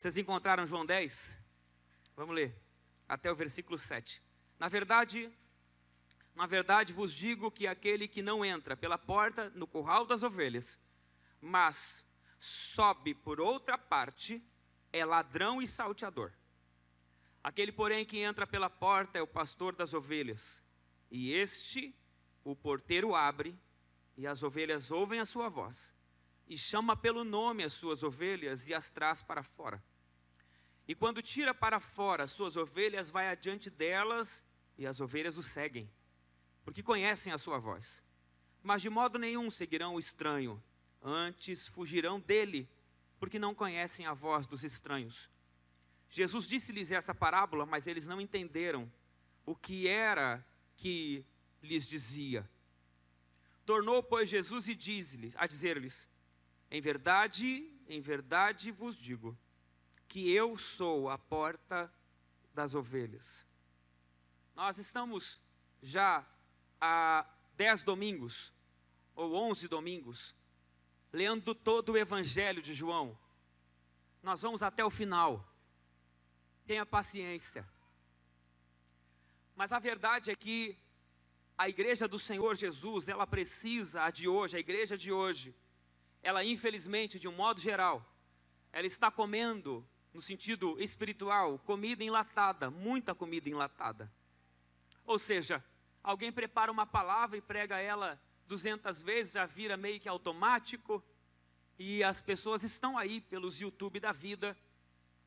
Vocês encontraram João 10? Vamos ler, até o versículo 7. Na verdade vos digo que aquele que não entra pela porta no curral das ovelhas, mas sobe por outra parte, é ladrão e salteador. Aquele, porém, que entra pela porta é o pastor das ovelhas. E este, o porteiro abre, e as ovelhas ouvem a sua voz, e chama pelo nome as suas ovelhas e as traz para fora. E quando tira para fora as suas ovelhas, vai adiante delas, e as ovelhas o seguem, porque conhecem a sua voz. Mas de modo nenhum seguirão o estranho, antes fugirão dele, porque não conhecem a voz dos estranhos. Jesus disse-lhes essa parábola, mas eles não entenderam o que era que lhes dizia. Tornou, pois, Jesus e a dizer-lhes: em verdade vos digo, que eu sou a porta das ovelhas. Nós estamos já há 10 domingos, ou 11 domingos, lendo todo o Evangelho de João. Nós vamos até o final. Tenha paciência. Mas a verdade é que a igreja do Senhor Jesus, ela precisa, a igreja de hoje, ela infelizmente, de um modo geral, ela está comendo, no sentido espiritual, comida enlatada, muita comida enlatada. Ou seja, alguém prepara uma palavra e prega ela 200 vezes, já vira meio que automático, e as pessoas estão aí pelos YouTube da vida,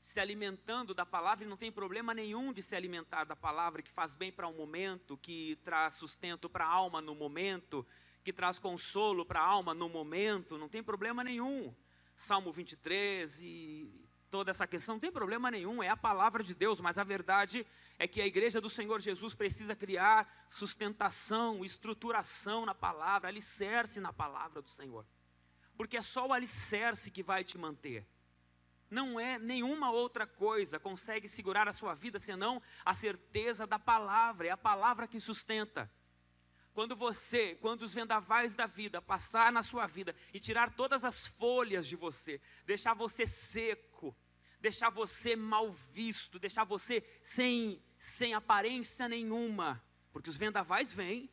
se alimentando da palavra, e não tem problema nenhum de se alimentar da palavra, que faz bem para um momento, que traz sustento para a alma no momento, que traz consolo para a alma no momento, não tem problema nenhum. Salmo 23 e toda essa questão, não tem problema nenhum, é a palavra de Deus, mas a verdade é que a igreja do Senhor Jesus precisa criar sustentação, estruturação na palavra, alicerce na palavra do Senhor, porque é só o alicerce que vai te manter. Não é nenhuma outra coisa consegue segurar a sua vida senão a certeza da palavra, é a palavra que sustenta. Quando os vendavais da vida passar na sua vida e tirar todas as folhas de você, deixar você seco, deixar você mal visto, deixar você sem aparência nenhuma, porque os vendavais vêm,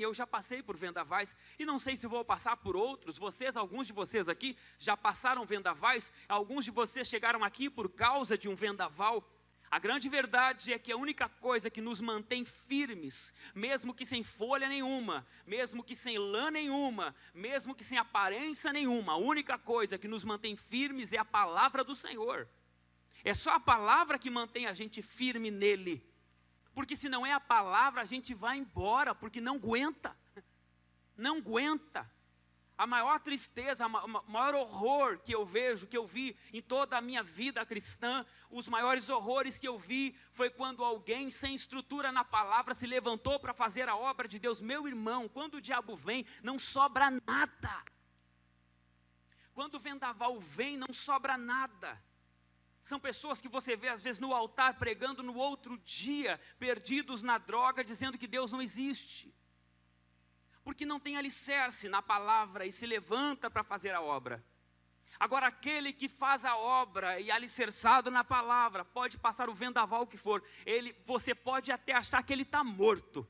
eu já passei por vendavais, e não sei se vou passar por outros. Alguns de vocês aqui já passaram vendavais, alguns de vocês chegaram aqui por causa de um vendaval. A grande verdade é que a única coisa que nos mantém firmes, mesmo que sem folha nenhuma, mesmo que sem lã nenhuma, mesmo que sem aparência nenhuma, a única coisa que nos mantém firmes é a palavra do Senhor. É só a palavra que mantém a gente firme nele. Porque se não é a palavra, a gente vai embora, porque não aguenta. Não aguenta. A maior tristeza, o maior horror que eu vejo, que eu vi em toda a minha vida cristã, os maiores horrores que eu vi, foi quando alguém sem estrutura na palavra se levantou para fazer a obra de Deus. Meu irmão, quando o diabo vem, não sobra nada. Quando o vendaval vem, não sobra nada. São pessoas que você vê às vezes no altar pregando no outro dia, perdidos na droga, dizendo que Deus não existe. Porque não tem alicerce na palavra e se levanta para fazer a obra. Agora aquele que faz a obra e alicerçado na palavra, pode passar o vendaval que for, você pode até achar que ele está morto,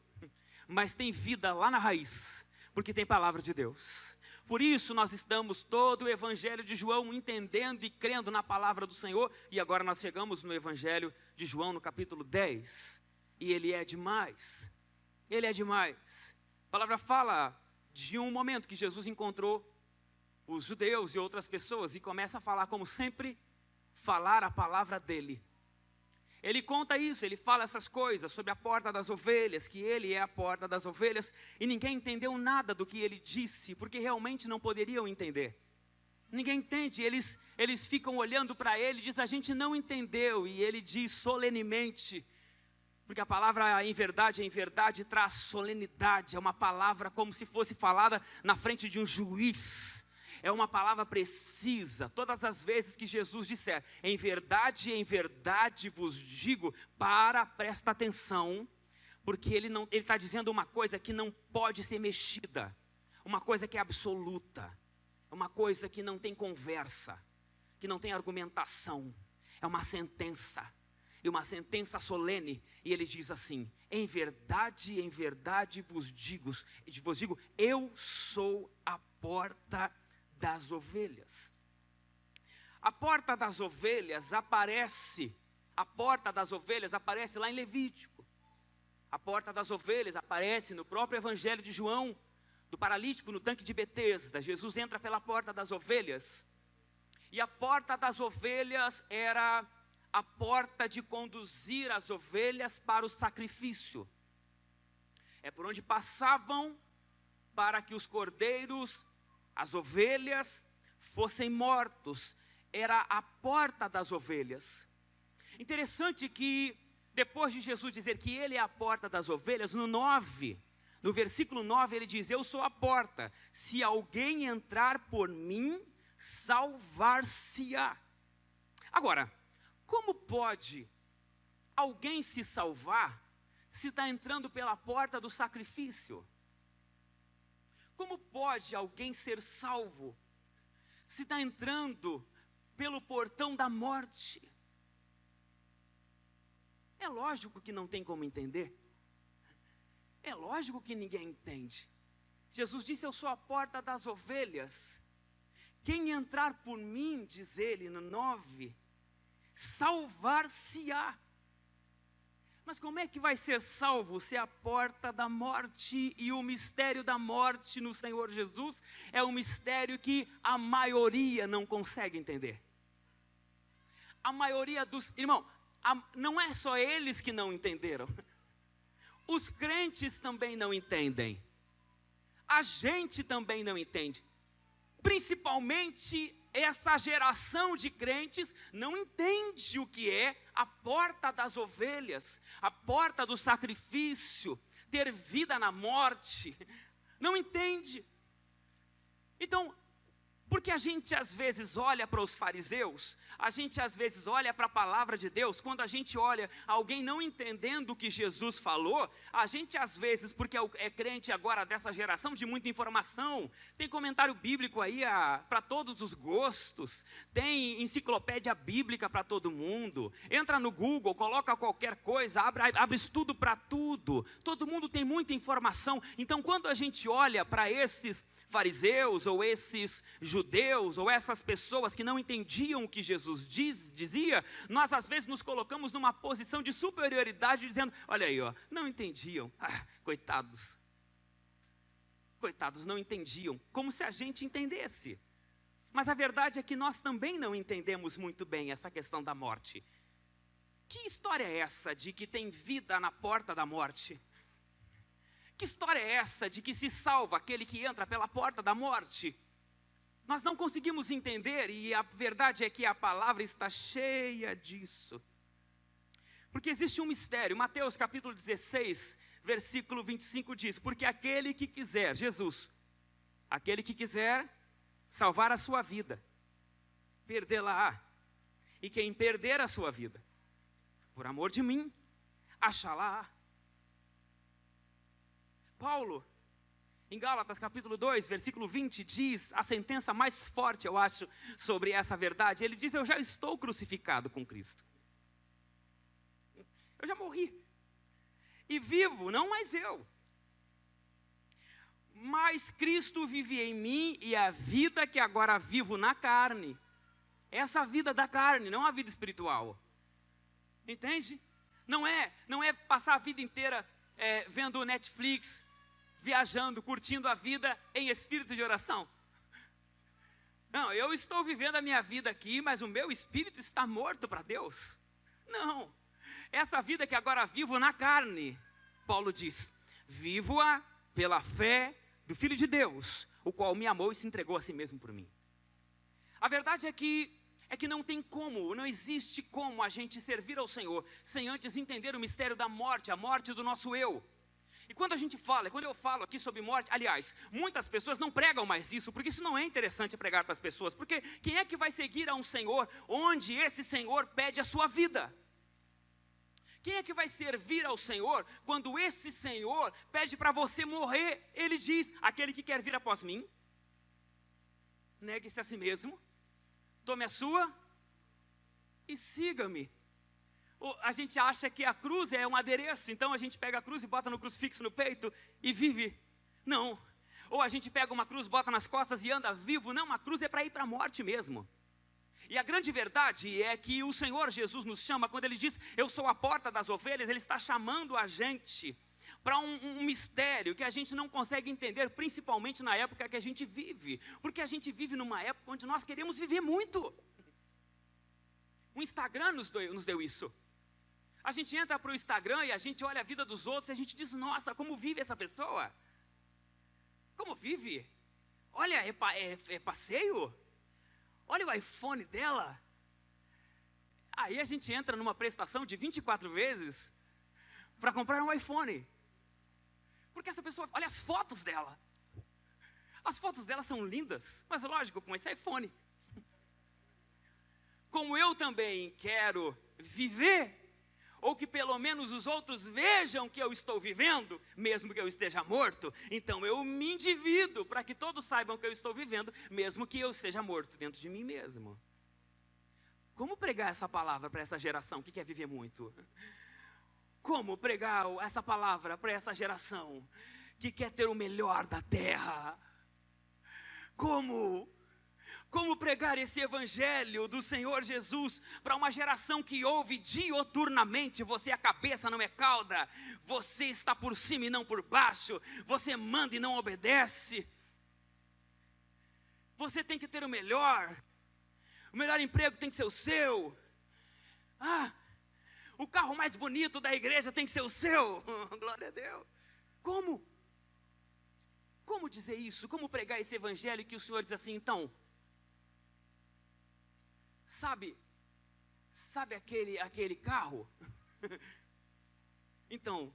mas tem vida lá na raiz, porque tem palavra de Deus. Por isso nós estamos todo o Evangelho de João entendendo e crendo na palavra do Senhor. E agora nós chegamos no Evangelho de João no capítulo 10. E ele é demais. Ele é demais. A palavra fala de um momento que Jesus encontrou os judeus e outras pessoas e começa a falar, como sempre, falar a palavra dele. Ele conta isso, ele fala essas coisas sobre a porta das ovelhas, que ele é a porta das ovelhas, e ninguém entendeu nada do que ele disse, porque realmente não poderiam entender. Ninguém entende, eles ficam olhando para ele e dizem, a gente não entendeu, e ele diz solenemente, porque a palavra em verdade traz solenidade, é uma palavra como se fosse falada na frente de um juiz. É uma palavra precisa. Todas as vezes que Jesus disser, em verdade vos digo, presta atenção, porque ele está dizendo uma coisa que não pode ser mexida, uma coisa que é absoluta, uma coisa que não tem conversa. que não tem argumentação, é uma sentença, e uma sentença solene, e ele diz assim: em verdade vos digo, eu sou a porta das ovelhas. A porta das ovelhas aparece lá em Levítico. A porta das ovelhas aparece no próprio Evangelho de João, do paralítico no tanque de Betesda. Jesus entra pela porta das ovelhas, e a porta das ovelhas era a porta de conduzir as ovelhas para o sacrifício. É por onde passavam para que os cordeiros, as ovelhas, fossem mortos. Era a porta das ovelhas. Interessante que depois de Jesus dizer que ele é a porta das ovelhas, no versículo 9 ele diz: eu sou a porta, se alguém entrar por mim, salvar-se-á. Agora, como pode alguém se salvar se está entrando pela porta do sacrifício? Como pode alguém ser salvo se está entrando pelo portão da morte? É lógico que não tem como entender. É lógico que ninguém entende. Jesus disse: eu sou a porta das ovelhas. Quem entrar por mim, diz ele no 9, salvar-se-á. Mas como é que vai ser salvo se é a porta da morte? E o mistério da morte no Senhor Jesus é um mistério que a maioria não consegue entender. A maioria dos... Irmão, não é só eles que não entenderam. Os crentes também não entendem. A gente também não entende. Principalmente essa geração de crentes não entende o que é a porta das ovelhas, a porta do sacrifício, ter vida na morte. Não entende. Então, porque a gente às vezes olha para os fariseus, a gente às vezes olha para a palavra de Deus, quando a gente olha alguém não entendendo o que Jesus falou, a gente às vezes, porque é crente agora dessa geração de muita informação, tem comentário bíblico aí para todos os gostos, tem enciclopédia bíblica para todo mundo, entra no Google, coloca qualquer coisa, abre estudo para tudo, todo mundo tem muita informação. Então quando a gente olha para esses fariseus, ou esses judeus, ou essas pessoas que não entendiam o que Jesus dizia, nós às vezes nos colocamos numa posição de superioridade, dizendo: olha aí, ó, não entendiam, coitados, não entendiam, como se a gente entendesse. Mas a verdade é que nós também não entendemos muito bem essa questão da morte. Que história é essa de que tem vida na porta da morte? Que história é essa de que se salva aquele que entra pela porta da morte? Nós não conseguimos entender, e a verdade é que a palavra está cheia disso. Porque existe um mistério. Mateus capítulo 16, versículo 25 diz: porque aquele que quiser, Jesus, aquele que quiser salvar a sua vida, perdê-la-á. E quem perder a sua vida, por amor de mim, achá-la-á. Paulo, em Gálatas capítulo 2, versículo 20, diz a sentença mais forte, eu acho, sobre essa verdade. Ele diz: eu já estou crucificado com Cristo. Eu já morri. E vivo, não mais eu. Mas Cristo vive em mim, e a vida que agora vivo na carne, essa vida da carne, não a vida espiritual. Entende? Não é passar a vida inteira vendo Netflix, viajando, curtindo a vida em espírito de oração. Não, eu estou vivendo a minha vida aqui, mas o meu espírito está morto para Deus. Não, essa vida que agora vivo na carne, Paulo diz, vivo-a pela fé do Filho de Deus, o qual me amou e se entregou a si mesmo por mim. A verdade é que não tem como, não existe como a gente servir ao Senhor sem antes entender o mistério da morte, a morte do nosso eu. E quando eu falo aqui sobre morte, aliás, muitas pessoas não pregam mais isso, porque isso não é interessante pregar para as pessoas, porque quem é que vai seguir a um Senhor onde esse Senhor pede a sua vida? Quem é que vai servir ao Senhor quando esse Senhor pede para você morrer? Ele diz: aquele que quer vir após mim, negue-se a si mesmo, tome a sua e siga-me. A gente acha que a cruz é um adereço, então a gente pega a cruz e bota no crucifixo no peito e vive. Não. Ou a gente pega uma cruz, bota nas costas e anda vivo. Não, a cruz é para ir para a morte mesmo. E a grande verdade é que o Senhor Jesus nos chama, quando Ele diz, eu sou a porta das ovelhas, Ele está chamando a gente para um mistério que a gente não consegue entender, principalmente na época que a gente vive. Porque a gente vive numa época onde nós queremos viver muito. O Instagram nos deu isso. A gente entra para o Instagram e a gente olha a vida dos outros e a gente diz, nossa, como vive essa pessoa? Como vive? Olha, é passeio? Olha o iPhone dela. Aí a gente entra numa prestação de 24 vezes para comprar um iPhone. Porque essa pessoa, olha as fotos dela. As fotos dela são lindas, mas lógico, com esse iPhone. Como eu também quero viver, ou que pelo menos os outros vejam que eu estou vivendo, mesmo que eu esteja morto, então eu me endivido para que todos saibam que eu estou vivendo, mesmo que eu seja morto dentro de mim mesmo. Como pregar essa palavra para essa geração que quer viver muito? Como pregar essa palavra para essa geração que quer ter o melhor da terra? Como pregar esse evangelho do Senhor Jesus para uma geração que ouve dioturnamente, você é a cabeça, não é cauda, você está por cima e não por baixo, você manda e não obedece, você tem que ter o melhor emprego tem que ser o seu, o carro mais bonito da igreja tem que ser o seu, glória a Deus. Como dizer isso? Como pregar esse evangelho que o Senhor diz assim, então, sabe aquele carro? Então,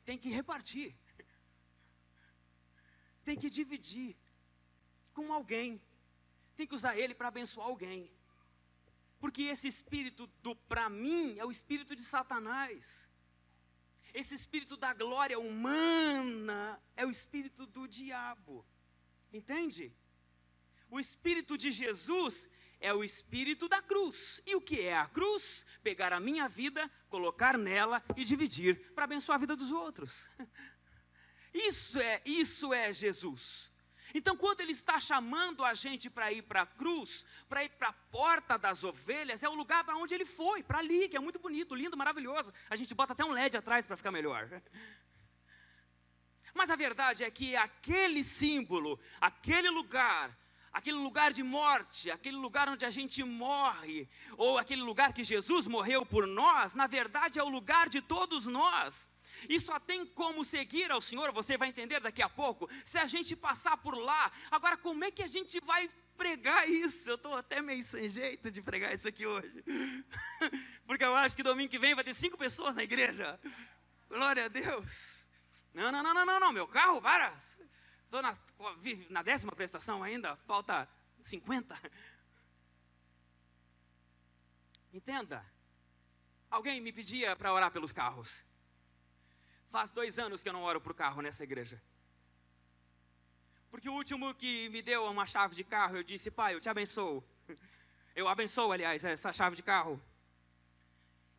tem que repartir, tem que dividir com alguém, tem que usar ele para abençoar alguém, porque esse espírito do para mim é o espírito de Satanás, esse espírito da glória humana é o espírito do diabo, entende? O espírito de Jesus é o espírito da cruz. E o que é a cruz? Pegar a minha vida, colocar nela e dividir para abençoar a vida dos outros. Isso é Jesus. Então, quando Ele está chamando a gente para ir para a cruz, para ir para a porta das ovelhas, é o lugar para onde Ele foi, para ali, que é muito bonito, lindo, maravilhoso. A gente bota até um LED atrás para ficar melhor. Mas a verdade é que aquele símbolo, aquele lugar de morte, aquele lugar onde a gente morre, ou aquele lugar que Jesus morreu por nós, na verdade é o lugar de todos nós. E só tem como seguir ao Senhor, você vai entender daqui a pouco, se a gente passar por lá. Agora, como é que a gente vai pregar isso? Eu estou até meio sem jeito de pregar isso aqui hoje. Porque eu acho que domingo que vem vai ter 5 pessoas na igreja. Glória a Deus. Não, meu carro, para. Estou na 10ª prestação ainda, falta 50. Entenda, alguém me pedia para orar pelos carros. Faz 2 anos que eu não oro por carro nessa igreja. Porque o último que me deu uma chave de carro, eu disse, pai, eu te abençoo. Eu abençoo, aliás, essa chave de carro.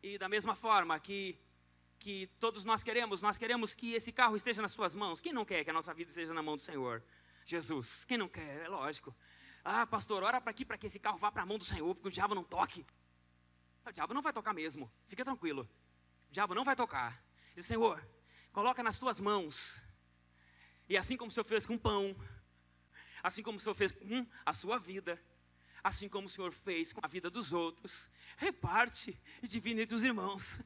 E da mesma forma que todos nós queremos que esse carro esteja nas suas mãos. Quem não quer que a nossa vida esteja na mão do Senhor Jesus? Quem não quer? É lógico. Pastor, ora para que esse carro vá para a mão do Senhor, porque o diabo não toque. O diabo não vai tocar mesmo, fica tranquilo. O diabo não vai tocar. Diz, Senhor, coloca nas tuas mãos. E assim como o Senhor fez com o pão, assim como o Senhor fez com a sua vida, assim como o Senhor fez com a vida dos outros, reparte e divide entre os irmãos.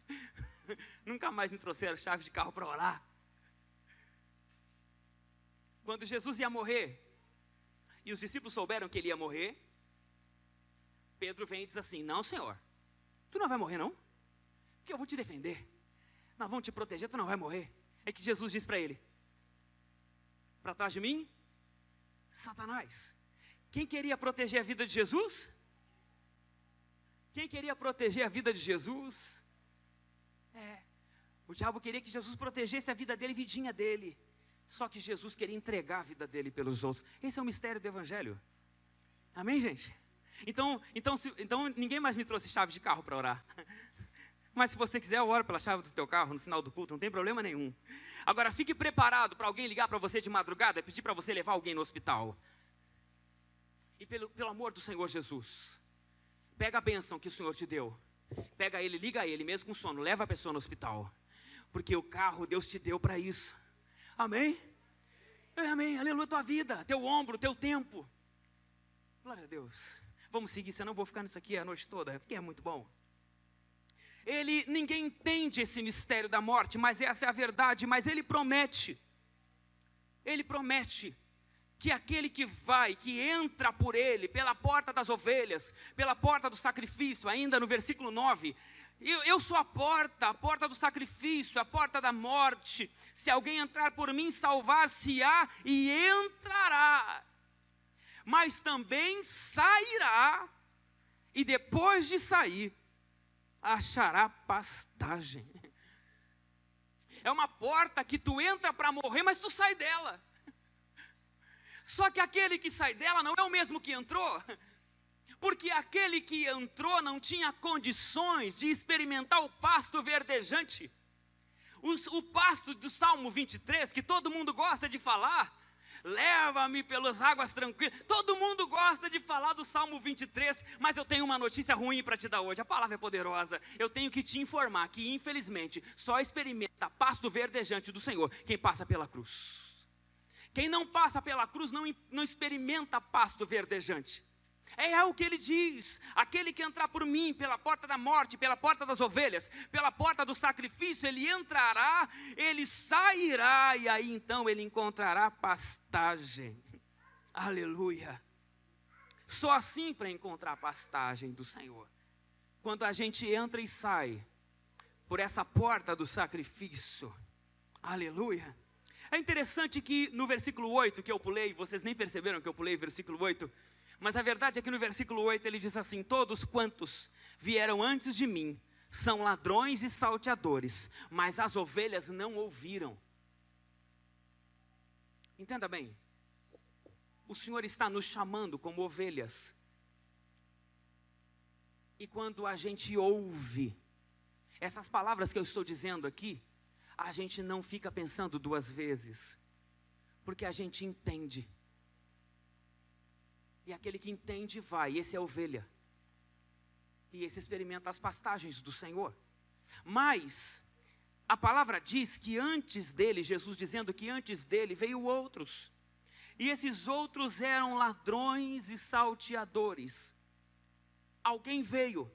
Nunca mais me trouxeram chave de carro para orar. Quando Jesus ia morrer, e os discípulos souberam que Ele ia morrer, Pedro vem e diz assim, não, Senhor, tu não vai morrer não? Porque eu vou te defender, nós vamos te proteger, tu não vai morrer. É que Jesus diz para ele, para trás de mim, Satanás. Quem queria proteger a vida de Jesus? Quem queria proteger a vida de Jesus? O diabo queria que Jesus protegesse a vida dele, vidinha dele. Só que Jesus queria entregar a vida dele pelos outros. Esse é o mistério do evangelho. Amém, gente? Então ninguém mais me trouxe chave de carro para orar. Mas se você quiser, eu oro pela chave do teu carro no final do culto, não tem problema nenhum. Agora, fique preparado para alguém ligar para você de madrugada e pedir para você levar alguém no hospital. E pelo amor do Senhor Jesus, pega a bênção que o Senhor te deu. Pega ele, liga ele, mesmo com sono, leva a pessoa no hospital. Porque o carro Deus te deu para isso. Amém? Amém, aleluia, tua vida, teu ombro, teu tempo. Glória a Deus. Vamos seguir, senão eu vou ficar nisso aqui a noite toda, porque é muito bom. Ninguém entende esse mistério da morte, mas essa é a verdade. Mas ele promete que aquele que entra por ele, pela porta das ovelhas, pela porta do sacrifício, ainda no versículo 9, eu sou a porta do sacrifício, a porta da morte. Se alguém entrar por mim, salvar-se-á e entrará, mas também sairá, e depois de sair, achará pastagem. É uma porta que tu entra para morrer, mas tu sai dela. Só que aquele que sai dela não é o mesmo que entrou, porque aquele que entrou não tinha condições de experimentar o pasto verdejante. O pasto do Salmo 23, que todo mundo gosta de falar, leva-me pelas águas tranquilas. Todo mundo gosta de falar do Salmo 23, mas eu tenho uma notícia ruim para te dar hoje. A palavra é poderosa. Eu tenho que te informar que, infelizmente, só experimenta pasto verdejante do Senhor quem passa pela cruz. Quem não passa pela cruz não experimenta pasto verdejante. É o que ele diz: aquele que entrar por mim, pela porta da morte, pela porta das ovelhas, pela porta do sacrifício, ele entrará, ele sairá, e aí então ele encontrará pastagem. Aleluia. Só assim para encontrar a pastagem do Senhor, quando a gente entra e sai por essa porta do sacrifício. Aleluia. É interessante que no versículo 8, que eu pulei, vocês nem perceberam que eu pulei o versículo 8, mas a verdade é que no versículo 8 ele diz assim: todos quantos vieram antes de mim são ladrões e salteadores, mas as ovelhas não ouviram. Entenda bem, o Senhor está nos chamando como ovelhas, e quando a gente ouve essas palavras que eu estou dizendo aqui, a gente não fica pensando duas vezes, porque a gente entende. E aquele que entende vai, esse é a ovelha. E esse experimenta as pastagens do Senhor. Mas a palavra diz que antes dele, Jesus dizendo que antes dele veio outros. E esses outros eram ladrões e salteadores. Alguém veio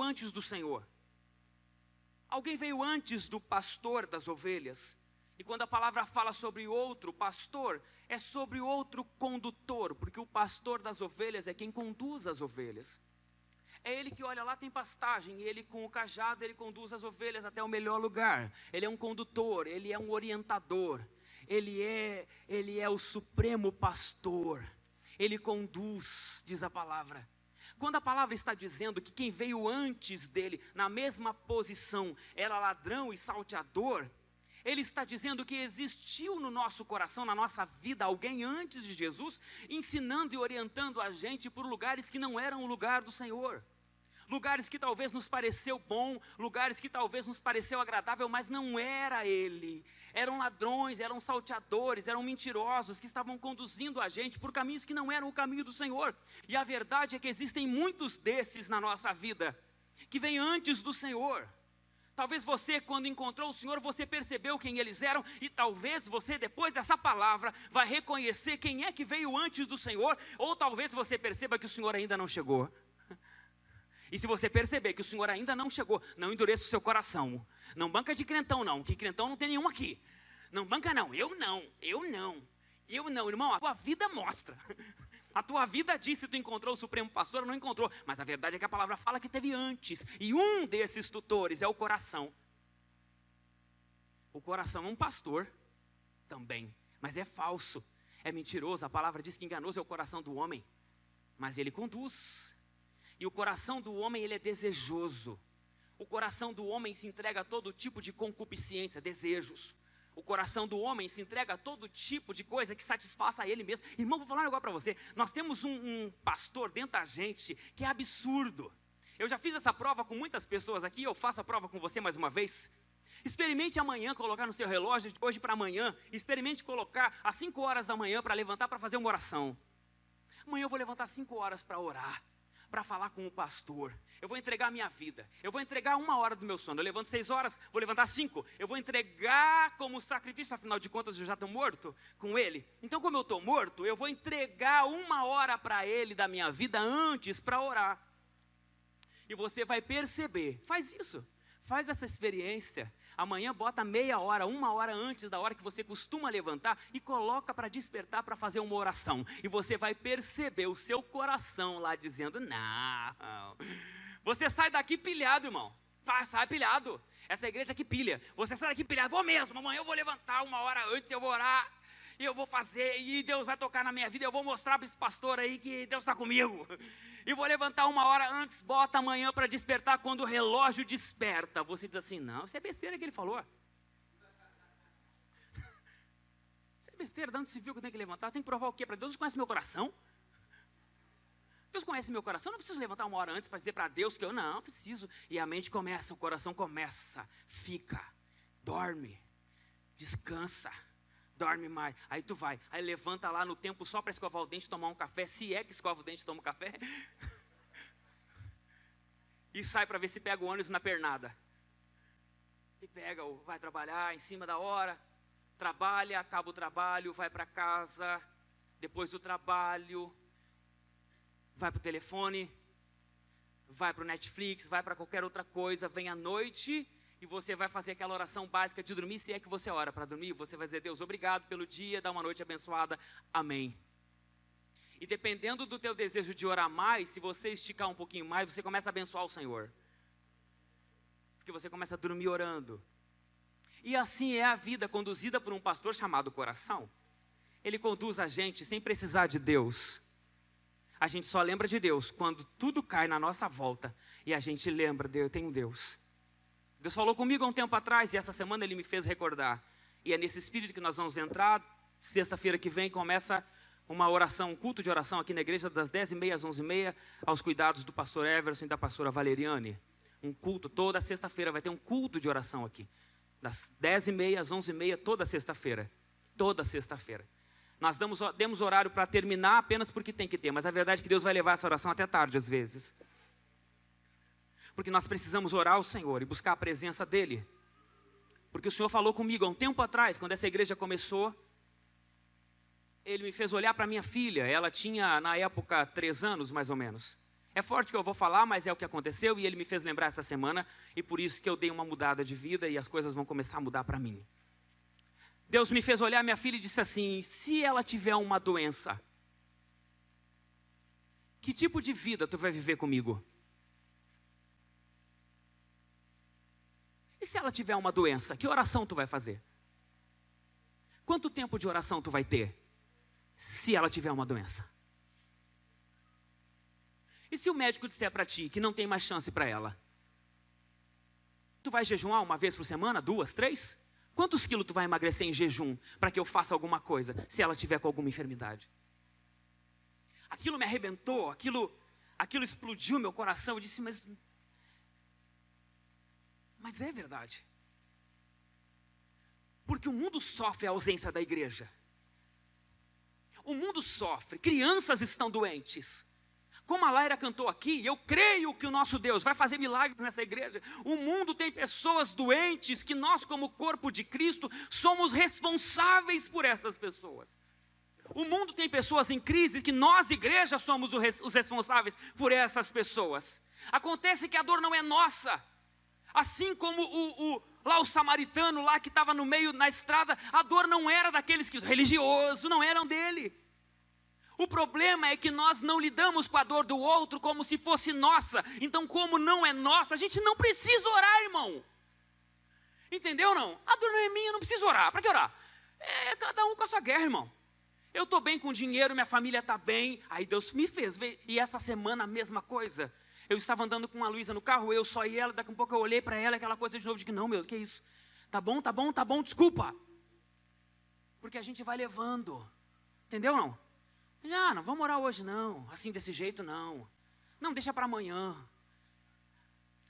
antes do Senhor. Alguém veio antes do pastor das ovelhas. E quando a palavra fala sobre outro pastor, é sobre outro condutor, porque o pastor das ovelhas é quem conduz as ovelhas. É ele que olha lá, tem pastagem, e ele com o cajado, ele conduz as ovelhas até o melhor lugar. Ele é um condutor, ele é um orientador, ele é o supremo pastor. Ele conduz, diz a palavra. Quando a palavra está dizendo que quem veio antes dele, na mesma posição, era ladrão e salteador, ele está dizendo que existiu no nosso coração, na nossa vida, alguém antes de Jesus, ensinando e orientando a gente por lugares que não eram o lugar do Senhor. Lugares que talvez nos pareceu bom, lugares que talvez nos pareceu agradável, mas não era ele. Eram ladrões, eram salteadores, eram mentirosos que estavam conduzindo a gente por caminhos que não eram o caminho do Senhor. E a verdade é que existem muitos desses na nossa vida, que vêm antes do Senhor. Talvez você, quando encontrou o Senhor, você percebeu quem eles eram, e talvez você, depois dessa palavra, vai reconhecer quem é que veio antes do Senhor, ou talvez você perceba que o Senhor ainda não chegou. E se você perceber que o Senhor ainda não chegou, não endureça o seu coração. Não banca de crentão não, que crentão não tem nenhum aqui. Não banca não, eu não, irmão, a tua vida mostra. A tua vida diz se tu encontrou o Supremo Pastor ou não encontrou. Mas a verdade é que a palavra fala que teve antes. E um desses tutores é o coração. O coração é um pastor também, mas é falso, é mentiroso. A palavra diz que enganoso é o coração do homem, mas ele conduz. E o coração do homem, ele é desejoso. O coração do homem se entrega a todo tipo de concupiscência, desejos. O coração do homem se entrega a todo tipo de coisa que satisfaça a ele mesmo. Irmão, vou falar um negócio para você. Nós temos um pastor dentro da gente que é absurdo. Eu já fiz essa prova com muitas pessoas aqui, eu faço a prova com você mais uma vez. Experimente amanhã colocar no seu relógio, de hoje para amanhã, experimente colocar às 5 horas da manhã para levantar para fazer uma oração. Amanhã eu vou levantar 5 horas para orar, para falar com o pastor. Eu vou entregar a minha vida, eu vou entregar 1 hora do meu sono. Eu levanto 6 horas, vou levantar 5. Eu vou entregar como sacrifício, afinal de contas eu já estou morto com ele. Então como eu estou morto, eu vou entregar 1 hora para ele da minha vida antes para orar. E você vai perceber, faz isso, faz essa experiência. Amanhã bota meia hora, 1 hora antes da hora que você costuma levantar e coloca para despertar para fazer uma oração. E você vai perceber o seu coração lá dizendo, não. Você sai daqui pilhado, irmão. Sai pilhado. Essa igreja aqui pilha. Você sai daqui pilhado, vou mesmo, amanhã eu vou levantar 1 hora antes, eu vou orar. E eu vou fazer, e Deus vai tocar na minha vida. Eu vou mostrar para esse pastor aí que Deus está comigo. E vou levantar 1 hora antes, bota amanhã para despertar. Quando o relógio desperta, você diz assim, não, isso é besteira que ele falou. Isso é besteira, de onde se viu que eu tenho que levantar? Eu tenho que provar o quê para Deus? Deus conhece meu coração? Deus conhece meu coração? Eu não preciso levantar 1 hora antes para dizer para Deus que eu não preciso. E a mente começa, o coração começa, fica, dorme, descansa. Dorme mais, aí tu vai, aí levanta lá no tempo só para escovar o dente, tomar um café, se é que escova o dente, toma um café, e sai para ver se pega o ônibus na pernada, e pega, vai trabalhar em cima da hora, trabalha, acaba o trabalho, vai para casa, depois do trabalho, vai para o telefone, vai para o Netflix, vai para qualquer outra coisa, vem à noite, e você vai fazer aquela oração básica de dormir. Se é que você ora para dormir, você vai dizer, Deus, obrigado pelo dia, dá uma noite abençoada, amém. E dependendo do teu desejo de orar mais, se você esticar um pouquinho mais, você começa a abençoar o Senhor. Porque você começa a dormir orando. E assim é a vida conduzida por um pastor chamado coração. Ele conduz a gente sem precisar de Deus. A gente só lembra de Deus quando tudo cai na nossa volta e a gente lembra, eu tenho um Deus. Deus falou comigo há um tempo atrás e essa semana Ele me fez recordar. E é nesse espírito que nós vamos entrar. Sexta-feira que vem começa uma oração, um culto de oração aqui na igreja das 10h30 às 11h30, aos cuidados do pastor Everson e da pastora Valeriane. Um culto, toda sexta-feira vai ter um culto de oração aqui. Das 10h30 às 11h30, toda sexta-feira. Toda sexta-feira. Nós demos horário para terminar apenas porque tem que ter, mas a verdade é que Deus vai levar essa oração até tarde às vezes. Porque nós precisamos orar ao Senhor e buscar a presença dEle. Porque o Senhor falou comigo há um tempo atrás, quando essa igreja começou, Ele me fez olhar para minha filha. Ela tinha, na época, 3 anos, mais ou menos. É forte que eu vou falar, mas é o que aconteceu e Ele me fez lembrar essa semana. E por isso que eu dei uma mudada de vida e as coisas vão começar a mudar para mim. Deus me fez olhar minha filha e disse assim, se ela tiver uma doença, que tipo de vida tu vai viver comigo? E se ela tiver uma doença, que oração tu vai fazer? Quanto tempo de oração tu vai ter? Se ela tiver uma doença? E se o médico disser para ti que não tem mais chance para ela? Tu vai jejuar 1 vez por semana, 2, 3? Quantos quilos tu vai emagrecer em jejum para que eu faça alguma coisa, se ela tiver com alguma enfermidade? Aquilo me arrebentou, aquilo explodiu meu coração. Eu disse, mas é verdade. Porque o mundo sofre a ausência da igreja. O mundo sofre, crianças estão doentes. Como a Laira cantou aqui, eu creio que o nosso Deus vai fazer milagres nessa igreja. O mundo tem pessoas doentes que nós, como corpo de Cristo, somos responsáveis por essas pessoas. O mundo tem pessoas em crise que nós, igreja, somos os responsáveis por essas pessoas. Acontece que a dor não é nossa. Assim como lá o samaritano lá que estava no meio na estrada, a dor não era daqueles que religiosos, não eram dele. O problema é que nós não lidamos com a dor do outro como se fosse nossa. Então, como não é nossa, a gente não precisa orar, irmão. Entendeu não? A dor não é minha, eu não preciso orar. Para que orar? É cada um com a sua guerra, irmão. Eu estou bem com dinheiro, minha família está bem. Aí Deus me fez ver. E essa semana a mesma coisa. Eu estava andando com a Luísa no carro, eu só e ela, daqui a pouco eu olhei para ela, aquela coisa de novo, de que não, meu, que isso? Tá bom, desculpa. Porque a gente vai levando. Entendeu não? Não vamos orar hoje não. Assim desse jeito não. Não, deixa para amanhã.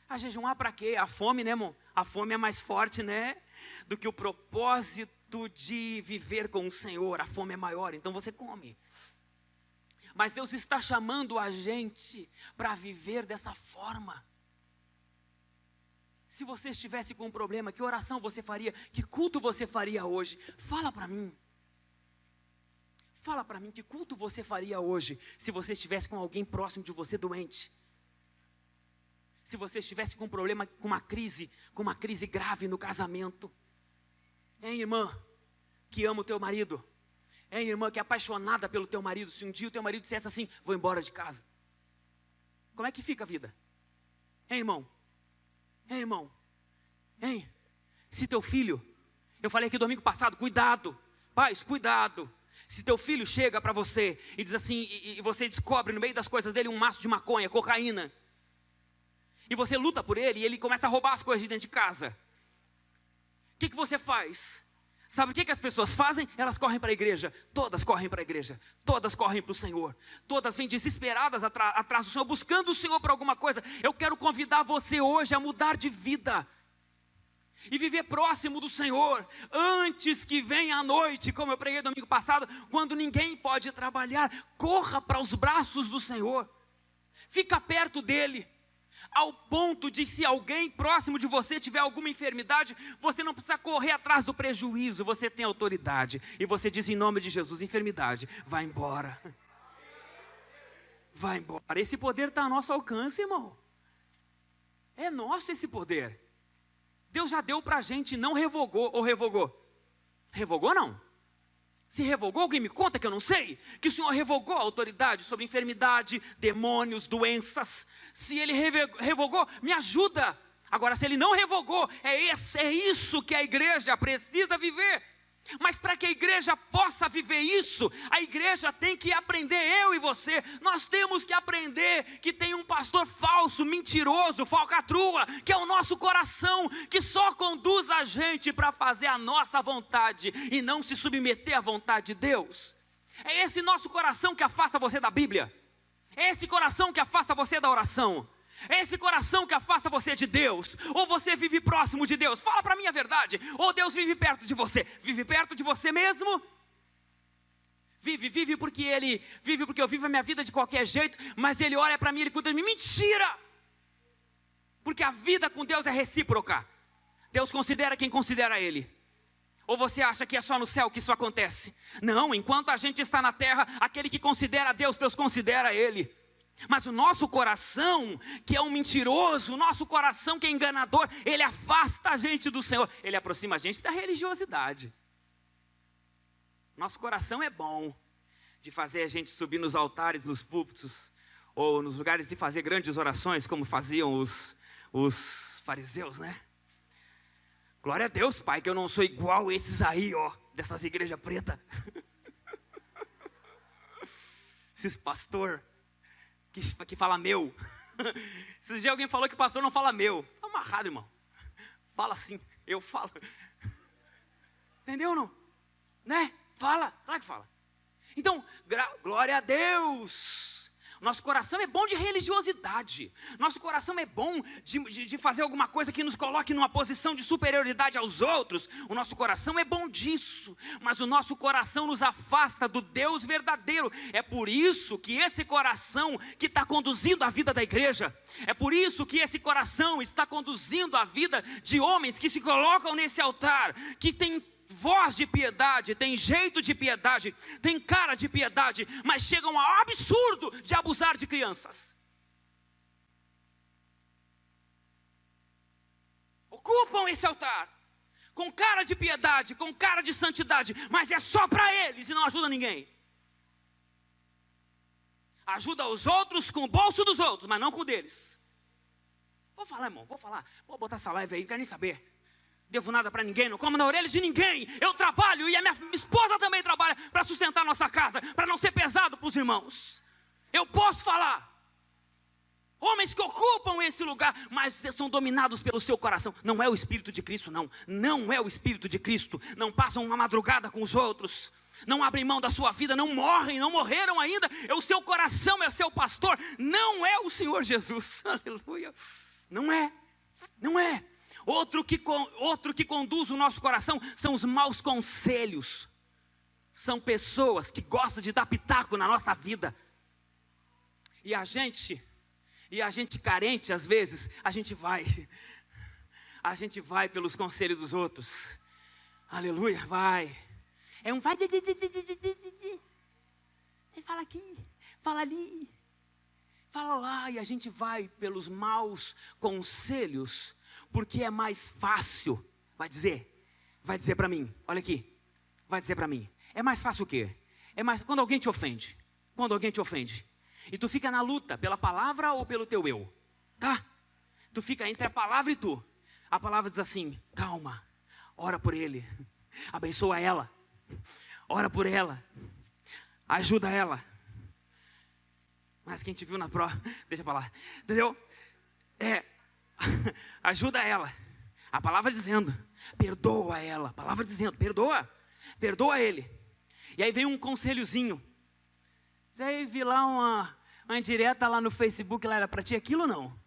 A jejuar para quê? A fome, né, irmão? A fome é mais forte, né? Do que o propósito de viver com o Senhor. A fome é maior, então você come. Mas Deus está chamando a gente para viver dessa forma. Se você estivesse com um problema, que oração você faria? Que culto você faria hoje? Fala para mim. Fala para mim, que culto você faria hoje se você estivesse com alguém próximo de você doente? Se você estivesse com um problema, com uma crise grave no casamento? Hein, irmã, que ama o teu marido? Hein, irmã, que é apaixonada pelo teu marido? Se um dia o teu marido dissesse assim, vou embora de casa, como é que fica a vida? Hein, irmão? Hein, irmão? Hein? Se teu filho, eu falei aqui domingo passado, cuidado, pais, cuidado. Se teu filho chega para você e diz assim, e você descobre no meio das coisas dele um maço de maconha, cocaína, e você luta por ele e ele começa a roubar as coisas de dentro de casa, o que você faz? Sabe o que as pessoas fazem? Elas correm para a igreja, todas correm para a igreja, todas correm para o Senhor, todas vêm desesperadas atrás do Senhor, buscando o Senhor por alguma coisa. Eu quero convidar você hoje a mudar de vida e viver próximo do Senhor, antes que venha a noite, como eu preguei domingo passado, quando ninguém pode trabalhar. Corra para os braços do Senhor, fica perto dEle, ao ponto de, se alguém próximo de você tiver alguma enfermidade, você não precisa correr atrás do prejuízo, você tem autoridade, e você diz em nome de Jesus, enfermidade, vai embora, vai embora. Esse poder está ao nosso alcance, irmão, é nosso esse poder. Deus já deu para a gente, não revogou, ou revogou? Revogou não? Se revogou, alguém me conta que eu não sei, que o Senhor revogou a autoridade sobre enfermidade, demônios, doenças. Se Ele revogou, me ajuda. Agora, se Ele não revogou, é isso que a igreja precisa viver. Mas para que a igreja possa viver isso, a igreja tem que aprender, eu e você, nós temos que aprender que tem um pastor falso, mentiroso, falcatrua, que é o nosso coração, que só conduz a gente para fazer a nossa vontade e não se submeter à vontade de Deus. É esse nosso coração que afasta você da Bíblia, é esse coração que afasta você da oração, é esse coração que afasta você de Deus. Ou você vive próximo de Deus, fala para mim a verdade, ou Deus vive perto de você. Vive perto de você mesmo? Vive porque eu vivo a minha vida de qualquer jeito, mas Ele olha para mim, Ele cuida de mim. Mentira! Porque a vida com Deus é recíproca. Deus considera quem considera Ele. Ou você acha que é só no céu que isso acontece? Não, enquanto a gente está na terra, aquele que considera Deus, Deus considera Ele. Mas o nosso coração, que é um mentiroso, o nosso coração que é enganador, ele afasta a gente do Senhor, ele aproxima a gente da religiosidade. Nosso coração é bom de fazer a gente subir nos altares, nos púlpitos, ou nos lugares de fazer grandes orações, como faziam os fariseus, né? Glória a Deus, Pai, que eu não sou igual a esses aí, ó, dessas igrejas pretas. Esses pastor que fala meu. Se dia alguém falou que pastor não fala meu, tá amarrado, irmão. Fala assim, eu falo. Entendeu ou não? Né? Fala, claro que fala. Então, glória a Deus. Nosso coração é bom de religiosidade. Nosso coração é bom de fazer alguma coisa que nos coloque numa posição de superioridade aos outros. O nosso coração é bom disso. Mas o nosso coração nos afasta do Deus verdadeiro. É por isso que esse coração que está conduzindo a vida da igreja, é por isso que esse coração está conduzindo a vida de homens que se colocam nesse altar, que tem voz de piedade, tem jeito de piedade, tem cara de piedade, mas chegam ao absurdo de abusar de crianças. Ocupam esse altar com cara de piedade, com cara de santidade, mas é só para eles e não ajuda ninguém. Ajuda os outros com o bolso dos outros, mas não com o deles. Vou falar, irmão, vou botar essa live aí, não quero nem saber. Devo nada para ninguém, não como na orelha de ninguém. Eu trabalho e a minha esposa também trabalha para sustentar a nossa casa, para não ser pesado para os irmãos. Eu posso falar. Homens que ocupam esse lugar, mas são dominados pelo seu coração. Não é o Espírito de Cristo, não. Não é o Espírito de Cristo. Não passam uma madrugada com os outros. Não abrem mão da sua vida, não morrem, não morreram ainda. É o seu coração, é o seu pastor. Não é o Senhor Jesus. Aleluia. Não é. Não é. Outro que conduz o nosso coração são os maus conselhos. São pessoas que gostam de dar pitaco na nossa vida. E a gente carente, às vezes, a gente vai pelos conselhos dos outros. Aleluia, vai. É um vai, fala aqui, fala ali, fala lá, e a gente vai pelos maus conselhos, porque é mais fácil, vai dizer para mim, olha aqui, vai dizer para mim, é mais fácil o quê? Quando alguém te ofende, e tu fica na luta pela palavra ou pelo teu eu, tá? Tu fica entre a palavra e tu. A palavra diz assim, calma, ora por ele, abençoa ela, ora por ela, ajuda ela. Mas quem te viu na prova, deixa pra lá, entendeu? Ajuda ela. A palavra dizendo, perdoa ela. A palavra dizendo, perdoa ele. E aí vem um conselhozinho. Aí vi lá uma indireta lá no Facebook, lá era para ti aquilo ou não?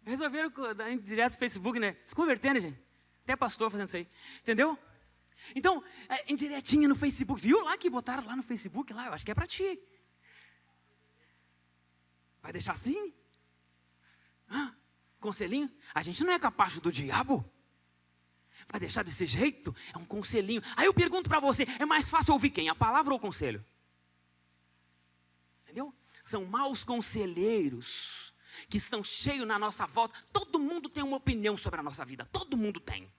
Resolveram dar indireta no Facebook, né? Se convertendo, gente. Até pastor fazendo isso aí. Entendeu? Então, indiretinha no Facebook. Viu lá que botaram lá no Facebook? Lá, eu acho que é para ti. Vai deixar assim? Conselhinho? A gente não é capacho do diabo. Vai deixar desse jeito? É um conselhinho. Aí eu pergunto para você, é mais fácil ouvir quem? A palavra ou o conselho? Entendeu? São maus conselheiros que estão cheios na nossa volta. Todo mundo tem uma opinião sobre a nossa vida. Todo mundo tem.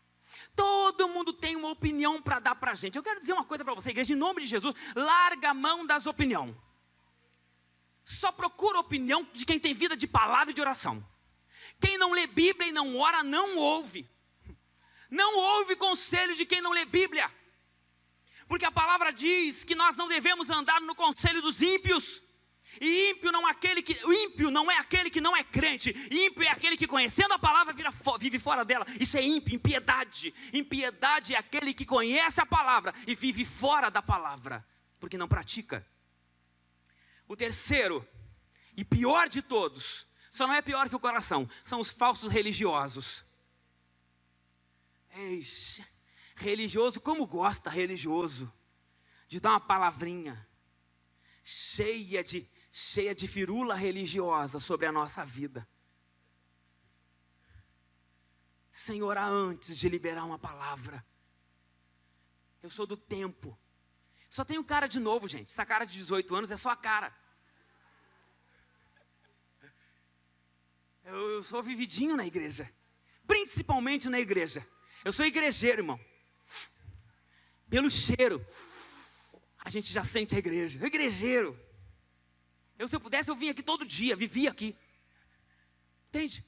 Todo mundo tem uma opinião para dar para a gente. Eu quero dizer uma coisa para você, igreja, em nome de Jesus, larga a mão das opiniões. Só procura opinião de quem tem vida de palavra e de oração. Quem não lê Bíblia e não ora, não ouve. Não ouve conselho de quem não lê Bíblia. Porque a palavra diz que nós não devemos andar no conselho dos ímpios. E ímpio não é aquele que não é crente. Ímpio é aquele que conhecendo a palavra vive fora dela. Isso é ímpio, impiedade. Impiedade é aquele que conhece a palavra e vive fora da palavra, porque não pratica. O terceiro e pior de todos, só não é pior que o coração, são os falsos religiosos. Eixe, religioso, como gosta religioso de dar uma palavrinha cheia de firula religiosa sobre a nossa vida, sem orar antes de liberar uma palavra. Eu sou do tempo, só tenho cara de novo, gente. Essa cara de 18 anos é só a cara. Eu sou vividinho na igreja, principalmente na igreja. Eu sou igrejeiro, irmão. Pelo cheiro, a gente já sente a igreja. Igrejeiro. Se eu pudesse, eu vinha aqui todo dia, vivia aqui. Entende?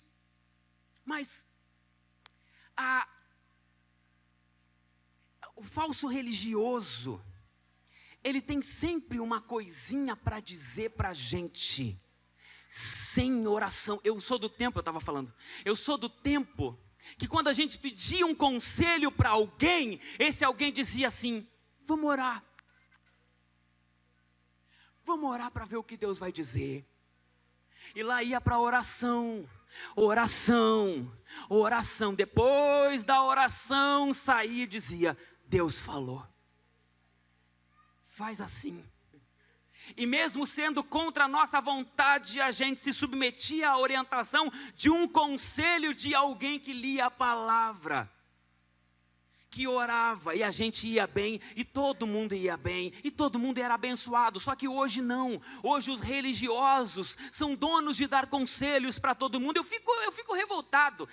Mas o falso religioso, ele tem sempre uma coisinha para dizer para a gente, sem oração. Eu sou do tempo, eu estava falando. Eu sou do tempo que quando a gente pedia um conselho para alguém, esse alguém dizia assim, vamos orar. Vamos orar para ver o que Deus vai dizer. E lá ia para oração. Depois da oração saía e dizia, Deus falou. Faz assim. E mesmo sendo contra a nossa vontade, a gente se submetia à orientação de um conselho de alguém que lia a palavra, que orava, e a gente ia bem, e todo mundo ia bem, e todo mundo era abençoado. Só que hoje não. Hoje os religiosos são donos de dar conselhos para todo mundo. Eu fico revoltado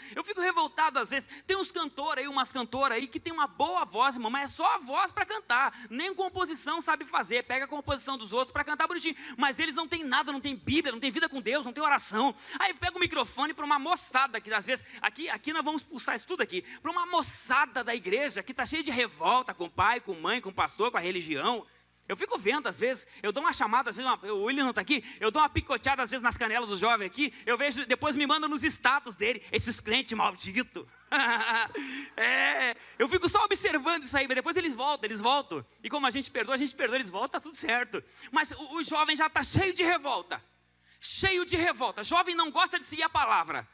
às vezes. Tem uns cantores aí, umas cantoras aí que tem uma boa voz, irmão, mas é só a voz para cantar, nem composição sabe fazer. Pega a composição dos outros para cantar bonitinho, mas eles não têm nada, não têm Bíblia, não têm vida com Deus, não têm oração. Aí pega o microfone para uma moçada, que às vezes, aqui nós vamos pulsar isso tudo aqui, para uma moçada da igreja, que está cheio de revolta com o pai, com a mãe, com o pastor, com a religião. Eu fico vendo, às vezes, eu dou uma chamada, às vezes, o William não está aqui, eu dou uma picoteada, às vezes, nas canelas do jovem aqui, eu vejo, depois me mandam nos status dele, esses crentes malditos. Eu fico só observando isso aí, mas depois eles voltam. E como a gente perdoa, eles voltam, está tudo certo. Mas o jovem já está cheio de revolta. Jovem não gosta de seguir a palavra.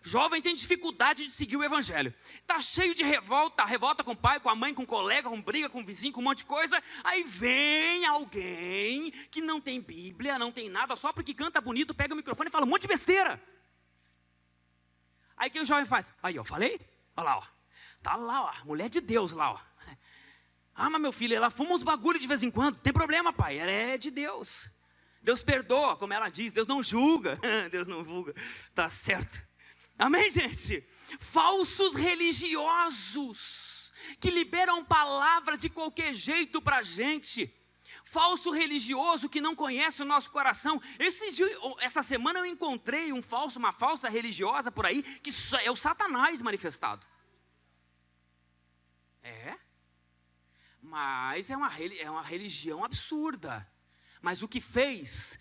Jovem tem dificuldade de seguir o evangelho. Está cheio de revolta com o pai, com a mãe, com o colega, com briga, com o vizinho, com um monte de coisa. Aí vem alguém que não tem Bíblia, não tem nada, só porque canta bonito, pega o microfone e fala um monte de besteira. Aí o que o jovem faz? Aí, ó, falei? Olha lá, ó. Tá lá, ó, mulher de Deus lá, ó. Ah, mas meu filho, ela fuma uns bagulho de vez em quando. Tem problema, pai, ela é de Deus. Deus perdoa, como ela diz, Deus não julga. Deus não julga, tá certo. Amém, gente? Falsos religiosos que liberam palavra de qualquer jeito para a gente. Falso religioso que não conhece o nosso coração. Essa semana eu encontrei uma falsa religiosa por aí, que é o Satanás manifestado. Mas é uma religião absurda. Mas o que fez,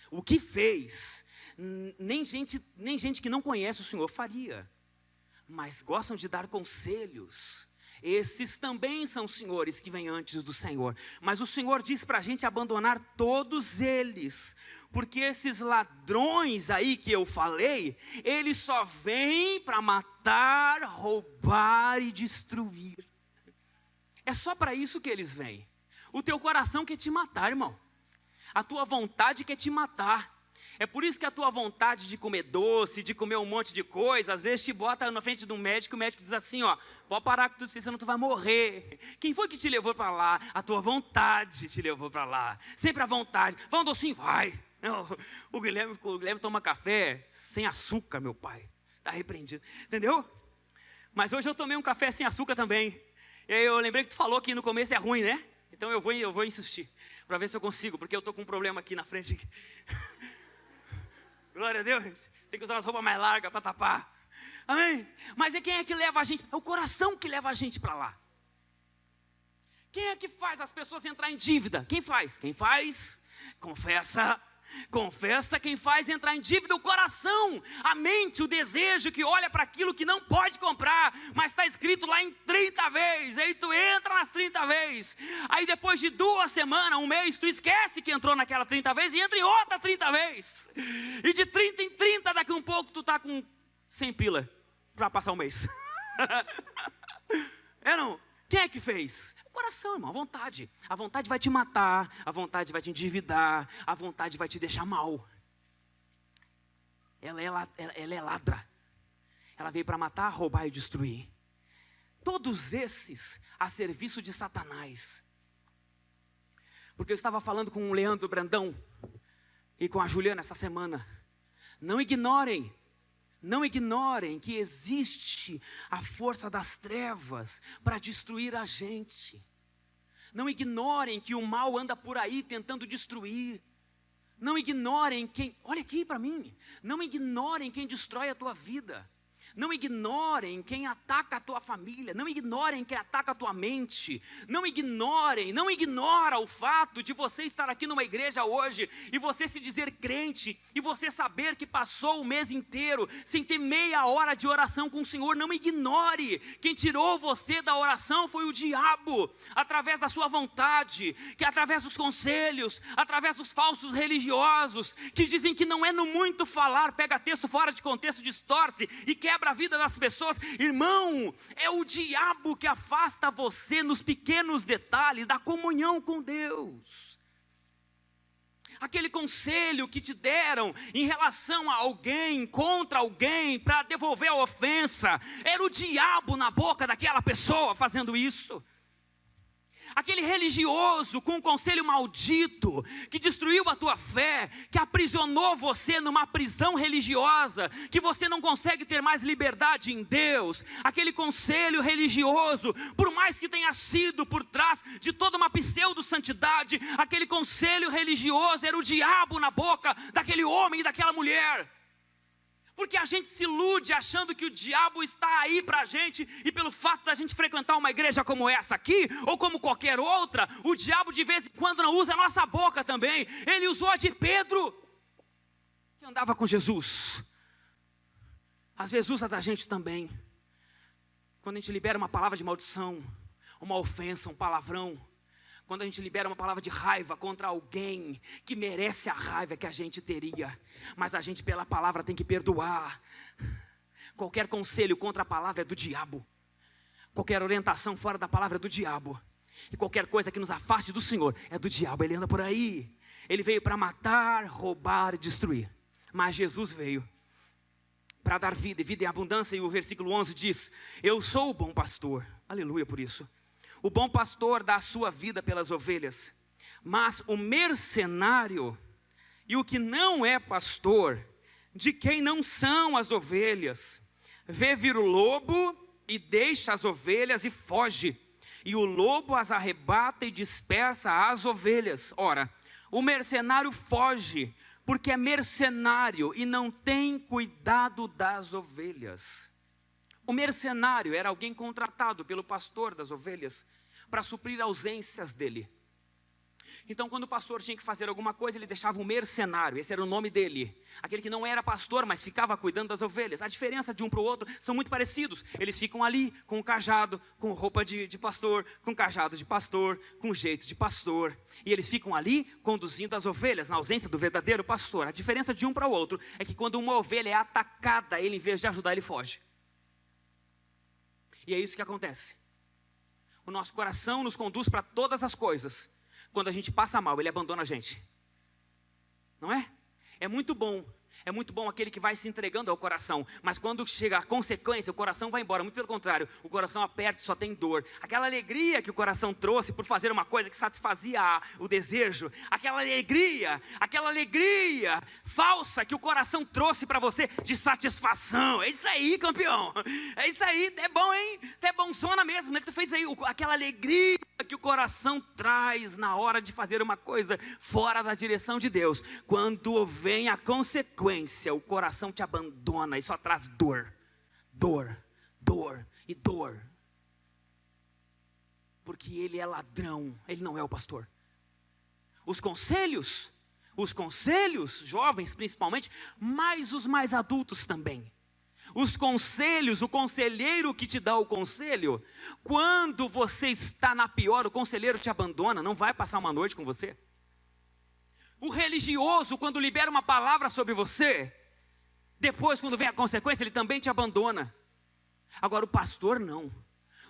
nem gente que não conhece o Senhor faria, mas gostam de dar conselhos. Esses também são senhores que vêm antes do Senhor, mas o Senhor diz para a gente abandonar todos eles, porque esses ladrões aí que eu falei, eles só vêm para matar, roubar e destruir. É só para isso que eles vêm. O teu coração quer te matar, irmão. A tua vontade quer te matar. É por isso que a tua vontade de comer doce, de comer um monte de coisa, às vezes te bota na frente de um médico, o médico diz assim, ó, pode parar com tudo isso, senão tu vai morrer. Quem foi que te levou para lá? A tua vontade te levou para lá. Sempre a vontade. Vai um docinho? Vai. Não, o Guilherme toma café sem açúcar, meu pai. Está repreendido. Entendeu? Mas hoje eu tomei um café sem açúcar também. E aí eu lembrei que tu falou que no começo é ruim, né? Então eu vou insistir, para ver se eu consigo, porque eu estou com um problema aqui na frente. Glória a Deus, tem que usar umas roupas mais largas para tapar. Amém? Mas quem é que leva a gente? É o coração que leva a gente para lá. Quem é que faz as pessoas entrar em dívida? Quem faz? Confessa. Quem faz entrar em dívida? O coração, a mente, o desejo que olha para aquilo que não pode comprar, mas está escrito lá em 30 vezes, aí tu entra nas 30 vezes, aí depois de 2 semanas, um mês, tu esquece que entrou naquela 30 vezes e entra em outra 30 vezes, e de 30 em 30, daqui um pouco tu está com 100 pila para passar um mês. Não? Quem é que fez? O coração, irmão, a vontade. A vontade vai te matar, a vontade vai te endividar, a vontade vai te deixar mal. Ela é ladra. Ela veio para matar, roubar e destruir. Todos esses a serviço de Satanás. Porque eu estava falando com o Leandro Brandão e com a Juliana essa semana. Não ignorem que existe a força das trevas para destruir a gente. Não ignorem que o mal anda por aí tentando destruir. Não ignorem olha aqui para mim, não ignorem quem destrói a tua vida. Não ignorem quem ataca a tua família, não ignorem quem ataca a tua mente, não ignora o fato de você estar aqui numa igreja hoje, e você se dizer crente, e você saber que passou o mês inteiro, sem ter meia hora de oração com o Senhor. Não ignore, quem tirou você da oração foi o diabo, através da sua vontade, que através dos conselhos, através dos falsos religiosos, que dizem que não é no muito falar, pega texto fora de contexto, distorce, e quebra a vida das pessoas. Irmão, é o diabo que afasta você nos pequenos detalhes da comunhão com Deus. Aquele conselho que te deram em relação a alguém, contra alguém, para devolver a ofensa, era o diabo na boca daquela pessoa fazendo isso. Aquele religioso com um conselho maldito, que destruiu a tua fé, que aprisionou você numa prisão religiosa, que você não consegue ter mais liberdade em Deus. Aquele conselho religioso, por mais que tenha sido por trás de toda uma pseudo-santidade, aquele conselho religioso era o diabo na boca daquele homem e daquela mulher. Porque a gente se ilude achando que o diabo está aí para a gente, e pelo fato da gente frequentar uma igreja como essa aqui, ou como qualquer outra, o diabo de vez em quando não usa a nossa boca também. Ele usou a de Pedro, que andava com Jesus. Às vezes usa da gente também. Quando a gente libera uma palavra de maldição, uma ofensa, um palavrão, quando a gente libera uma palavra de raiva contra alguém que merece a raiva que a gente teria, mas a gente pela palavra tem que perdoar. Qualquer conselho contra a palavra é do diabo. Qualquer orientação fora da palavra é do diabo. E qualquer coisa que nos afaste do Senhor é do diabo. Ele anda por aí. Ele veio para matar, roubar e destruir. Mas Jesus veio para dar vida e vida em abundância. E o versículo 11 diz: eu sou o bom pastor. Aleluia por isso. O bom pastor dá a sua vida pelas ovelhas, mas o mercenário e o que não é pastor, de quem não são as ovelhas, vê vir o lobo e deixa as ovelhas e foge, e o lobo as arrebata e dispersa as ovelhas. Ora, o mercenário foge, porque é mercenário e não tem cuidado das ovelhas. O mercenário era alguém contratado pelo pastor das ovelhas para suprir ausências dele. Então, quando o pastor tinha que fazer alguma coisa, ele deixava um mercenário, esse era o nome dele. Aquele que não era pastor, mas ficava cuidando das ovelhas. A diferença de um para o outro são muito parecidos. Eles ficam ali com o cajado, com roupa de pastor, com cajado de pastor, com jeito de pastor. E eles ficam ali conduzindo as ovelhas, na ausência do verdadeiro pastor. A diferença de um para o outro é que quando uma ovelha é atacada, ele, em vez de ajudar, ele foge. E é isso que acontece. O nosso coração nos conduz para todas as coisas. Quando a gente passa mal, ele abandona a gente. Não é? É muito bom aquele que vai se entregando ao coração. Mas quando chega a consequência, o coração vai embora. Muito pelo contrário, o coração aperta e só tem dor. Aquela alegria que o coração trouxe por fazer uma coisa que satisfazia o desejo. Aquela alegria falsa que o coração trouxe para você de satisfação. É isso aí, campeão. É isso aí, é bom, hein? É bonzona mesmo, né? Que tu fez aí. Aquela alegria que o coração traz na hora de fazer uma coisa fora da direção de Deus. Quando vem a consequência, o coração te abandona e só traz dor, dor, dor e dor. Porque ele é ladrão, ele não é o pastor. Os conselhos, jovens principalmente, mas os mais adultos também. Os conselhos, o conselheiro que te dá o conselho, quando você está na pior, o conselheiro te abandona, não vai passar uma noite com você. O religioso, quando libera uma palavra sobre você, depois, quando vem a consequência, ele também te abandona. Agora, o pastor não.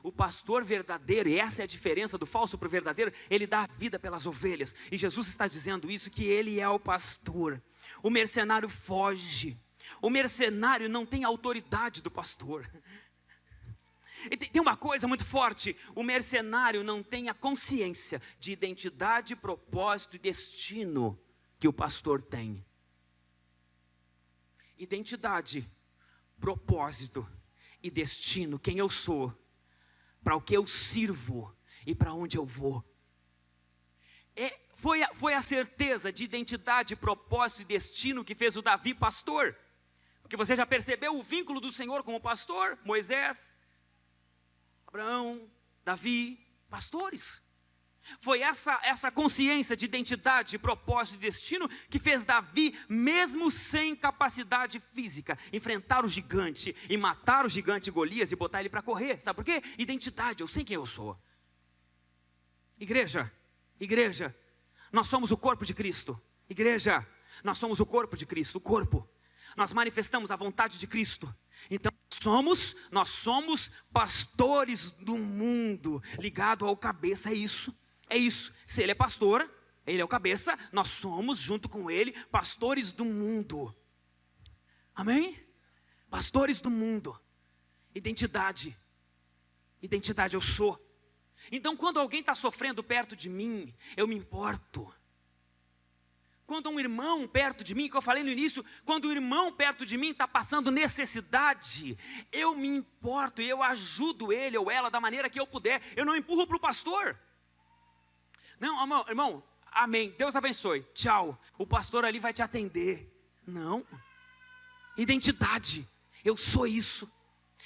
O pastor verdadeiro, e essa é a diferença do falso para o verdadeiro, ele dá a vida pelas ovelhas. E Jesus está dizendo isso, que ele é o pastor. O mercenário foge. O mercenário não tem a autoridade do pastor. E tem uma coisa muito forte: o mercenário não tem a consciência de identidade, propósito e destino que o pastor tem. Identidade, propósito e destino, quem eu sou, para o que eu sirvo e para onde eu vou. Foi a certeza de identidade, propósito e destino que fez o Davi pastor. Porque você já percebeu o vínculo do Senhor com o pastor? Moisés, Abraão, Davi, pastores. Foi essa consciência de identidade, propósito e destino que fez Davi, mesmo sem capacidade física, enfrentar o gigante e matar o gigante Golias e botar ele para correr. Sabe por quê? Identidade, eu sei quem eu sou. Igreja, nós somos o corpo de Cristo. Igreja, nós somos o corpo de Cristo, o corpo. Nós manifestamos a vontade de Cristo. Então nós somos pastores do mundo, ligado ao cabeça. É isso. Se ele é pastor, ele é o cabeça, nós somos junto com ele pastores do mundo. Amém? Pastores do mundo. Identidade, eu sou. Então quando alguém está sofrendo perto de mim, eu me importo. Quando um irmão perto de mim, que eu falei no início, quando um irmão perto de mim está passando necessidade, eu me importo e eu ajudo ele ou ela da maneira que eu puder. Eu não empurro para o pastor. Não, irmão, amém, Deus abençoe, tchau, o pastor ali vai te atender. Não. Identidade. Eu sou isso.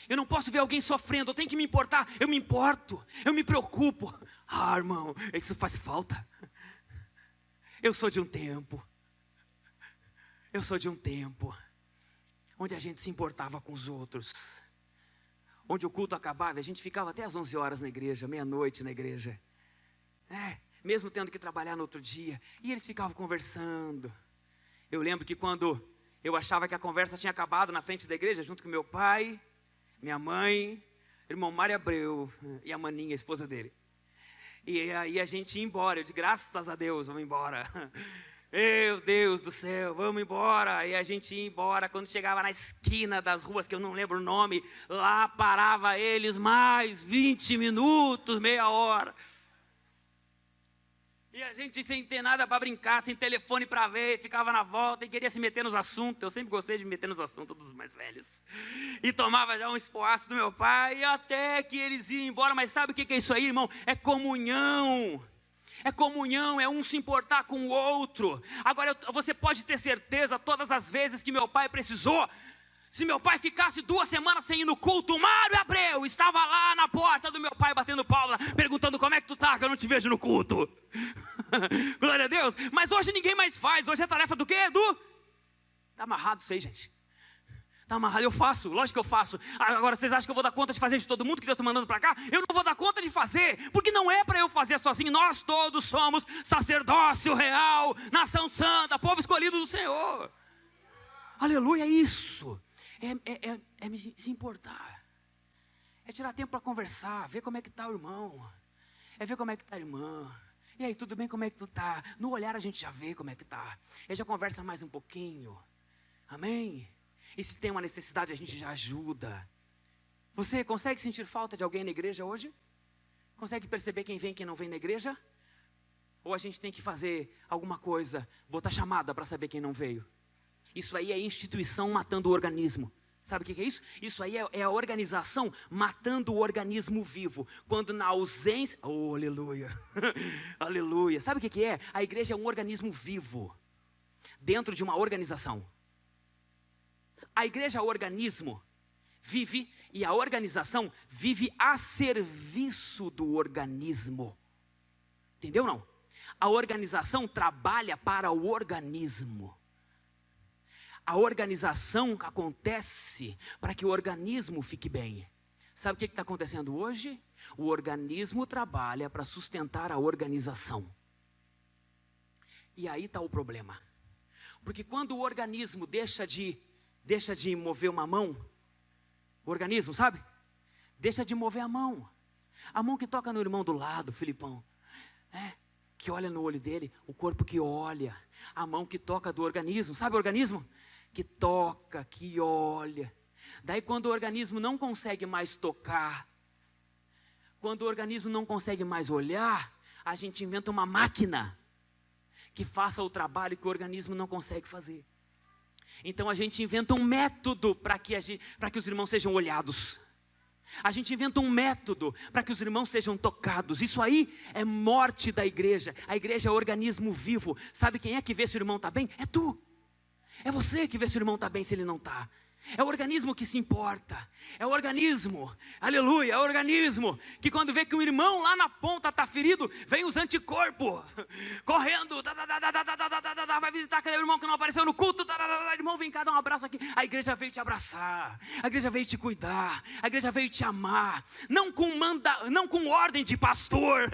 Eu não posso ver alguém sofrendo, eu tenho que me importar. Eu me importo, eu me preocupo. Ah, irmão, isso faz falta. Eu sou de um tempo. Eu sou de um tempo onde a gente se importava com os outros. Onde o culto acabava, a gente ficava até às 11 horas na igreja, meia-noite na igreja. Mesmo tendo que trabalhar no outro dia. E eles ficavam conversando. Eu lembro que quando eu achava que a conversa tinha acabado na frente da igreja, junto com meu pai, minha mãe, irmão Mário Abreu e a Maninha, a esposa dele. E aí a gente ia embora. Eu disse, graças a Deus, vamos embora. Meu Deus do céu, vamos embora. E a gente ia embora. Quando chegava na esquina das ruas, que eu não lembro o nome, lá parava eles mais 20 minutos, meia hora. E a gente sem ter nada para brincar, sem telefone para ver, ficava na volta e queria se meter nos assuntos. Eu sempre gostei de me meter nos assuntos dos mais velhos. E tomava já um espoaço do meu pai, até que eles iam embora. Mas sabe o que é isso aí, irmão? É comunhão. É comunhão, é um se importar com o outro. Agora, você pode ter certeza, todas as vezes que meu pai precisou, se meu pai ficasse 2 semanas sem ir no culto, o Mário Abreu estava lá na porta do meu pai, batendo palma, perguntando como é que tu tá, que eu não te vejo no culto. Glória a Deus. Mas hoje ninguém mais faz. Hoje é tarefa do quê, Edu? Tá amarrado isso aí, gente. Tá amarrado, eu faço, lógico que eu faço. Agora, vocês acham que eu vou dar conta de fazer de todo mundo que Deus está mandando para cá? Eu não vou dar conta de fazer, porque não é para eu fazer sozinho. Nós todos somos sacerdócio real, nação santa, povo escolhido do Senhor. Aleluia, é isso. É se importar. É tirar tempo para conversar, ver como é que está o irmão. É ver como é que está a irmã. E aí, tudo bem, como é que tu está? No olhar a gente já vê como é que está. E já conversa mais um pouquinho. Amém? E se tem uma necessidade, a gente já ajuda. Você consegue sentir falta de alguém na igreja hoje? Consegue perceber quem vem e quem não vem na igreja? Ou a gente tem que fazer alguma coisa, botar chamada para saber quem não veio? Isso aí é instituição matando o organismo. Sabe o que é isso? Isso aí é a organização matando o organismo vivo. Quando na ausência... Oh, aleluia. Aleluia. Sabe o que é? A igreja é um organismo vivo. Dentro de uma organização. A igreja é o organismo, vive, e a organização vive a serviço do organismo. Entendeu não? A organização trabalha para o organismo. A organização acontece para que o organismo fique bem. Sabe o que está acontecendo hoje? O organismo trabalha para sustentar a organização. E aí está o problema. Porque quando o organismo deixa de mover uma mão, o organismo, sabe? Deixa de mover a mão que toca no irmão do lado, Filipão, que olha no olho dele, o corpo que olha, a mão que toca do organismo, sabe o organismo? Que toca, que olha. Daí quando o organismo não consegue mais tocar, quando o organismo não consegue mais olhar, a gente inventa uma máquina que faça o trabalho que o organismo não consegue fazer. Então a gente inventa um método para que os irmãos sejam olhados. A gente inventa um método para que os irmãos sejam tocados. Isso aí é morte da igreja. A igreja é organismo vivo. Sabe quem é que vê se o irmão está bem? É tu. É você que vê se o irmão está bem, se ele não está. É o organismo que se importa. É o organismo, aleluia, é o organismo que quando vê que um irmão lá na ponta está ferido, vem os anticorpos correndo, vai visitar aquele irmão que não apareceu no culto, irmão, vem cá, dá um abraço aqui. A igreja veio te abraçar, a igreja veio te cuidar, a igreja veio te amar, não com ordem de pastor,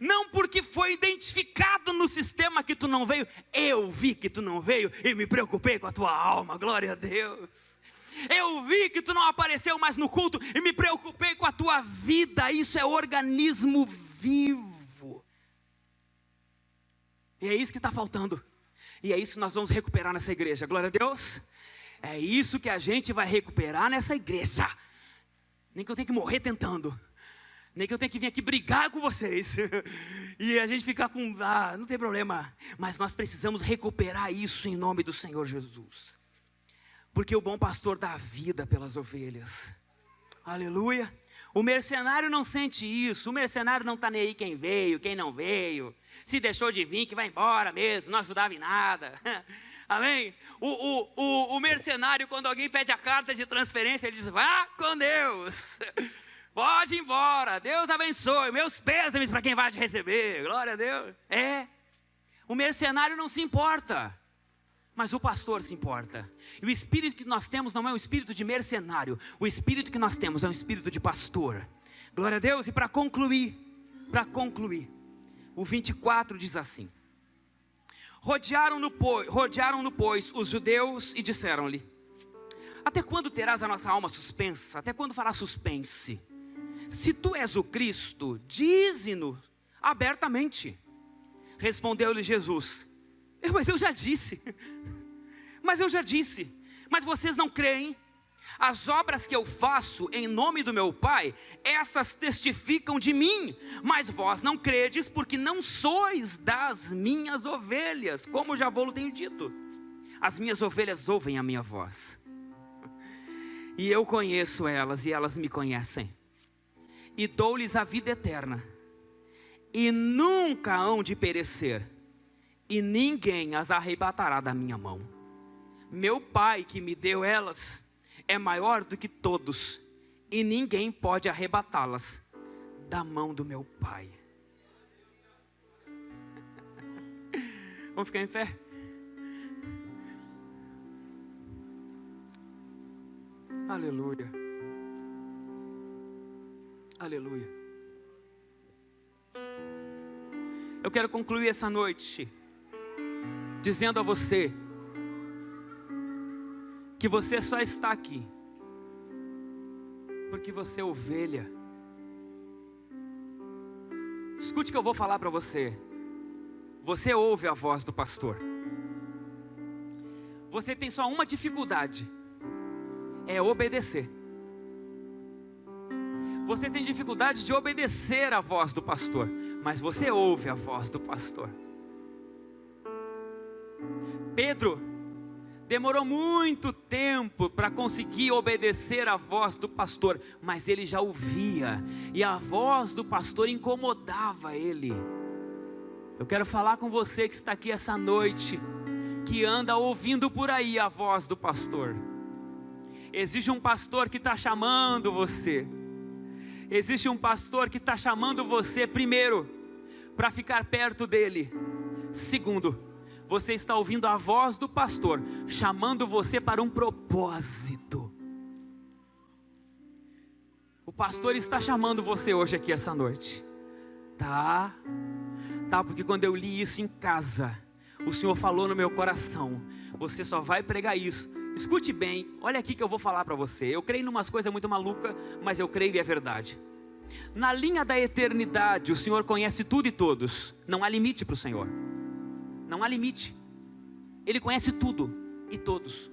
não porque foi identificado no sistema que tu não veio. Eu vi que tu não veio e me preocupei com a tua alma, glória a Deus. Eu vi que tu não apareceu mais no culto e me preocupei com a tua vida. Isso é organismo vivo. E é isso que está faltando. E é isso que nós vamos recuperar nessa igreja. Glória a Deus. É isso que a gente vai recuperar nessa igreja. Nem que eu tenha que morrer tentando. Nem que eu tenha que vir aqui brigar com vocês. E a gente ficar com... não tem problema. Mas nós precisamos recuperar isso em nome do Senhor Jesus. Porque o bom pastor dá a vida pelas ovelhas. Aleluia. O mercenário não sente isso. O mercenário não está nem aí quem veio, quem não veio. Se deixou de vir, que vai embora mesmo. Não ajudava em nada. Amém? O mercenário, quando alguém pede a carta de transferência, ele diz: vá com Deus, pode ir embora, Deus abençoe, meus pêsames para quem vai te receber, glória a Deus. O mercenário não se importa, mas o pastor se importa. E o espírito que nós temos não é um espírito de mercenário, o espírito que nós temos é um espírito de pastor. Glória a Deus. E para concluir, o 24 diz assim: rodearam-no, pois, os judeus e disseram-lhe: até quando terás a nossa alma suspensa? Até quando fará suspense? Se tu és o Cristo, dize-nos abertamente. Respondeu-lhe Jesus: mas eu já disse, mas vocês não creem. As obras que eu faço em nome do meu Pai, essas testificam de mim, mas vós não credes, porque não sois das minhas ovelhas, como já vou-lo tenho dito. As minhas ovelhas ouvem a minha voz, e eu conheço elas, e elas me conhecem, e dou-lhes a vida eterna, e nunca hão de perecer, e ninguém as arrebatará da minha mão. Meu Pai que me deu elas é maior do que todos, e ninguém pode arrebatá-las da mão do meu Pai. Vamos ficar em fé? Aleluia. Aleluia. Eu quero concluir essa noite dizendo a você que você só está aqui porque você é ovelha. Escute o que eu vou falar para você. Você ouve a voz do pastor. Você tem só uma dificuldade: é obedecer. Você tem dificuldade de obedecer a voz do pastor, mas você ouve a voz do pastor. Pedro demorou muito tempo para conseguir obedecer a voz do pastor, mas ele já ouvia, e a voz do pastor incomodava ele. Eu quero falar com você que está aqui essa noite, que anda ouvindo por aí a voz do pastor. Existe um pastor que está chamando você. Existe um pastor que está chamando você, primeiro, para ficar perto dele. Segundo, você está ouvindo a voz do pastor, chamando você para um propósito. O pastor está chamando você hoje aqui essa noite. Tá, porque quando eu li isso em casa, o Senhor falou no meu coração: você só vai pregar isso. Escute bem, olha aqui que eu vou falar para você. Eu creio em umas coisas muito malucas, mas eu creio e é verdade. Na linha da eternidade, o Senhor conhece tudo e todos. Não há limite para o Senhor. Não há limite. Ele conhece tudo e todos.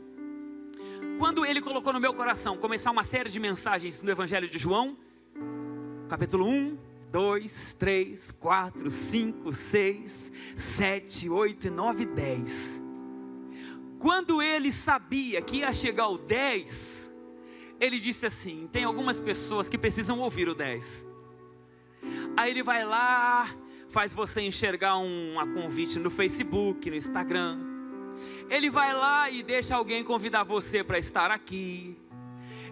Quando Ele colocou no meu coração começar uma série de mensagens no Evangelho de João, capítulo 1, 2, 3, 4, 5, 6, 7, 8 e 9 e 10. Quando Ele sabia que ia chegar ao 10, Ele disse assim: tem algumas pessoas que precisam ouvir o 10. Aí Ele vai lá, faz você enxergar um convite no Facebook, no Instagram. Ele vai lá e deixa alguém convidar você para estar aqui.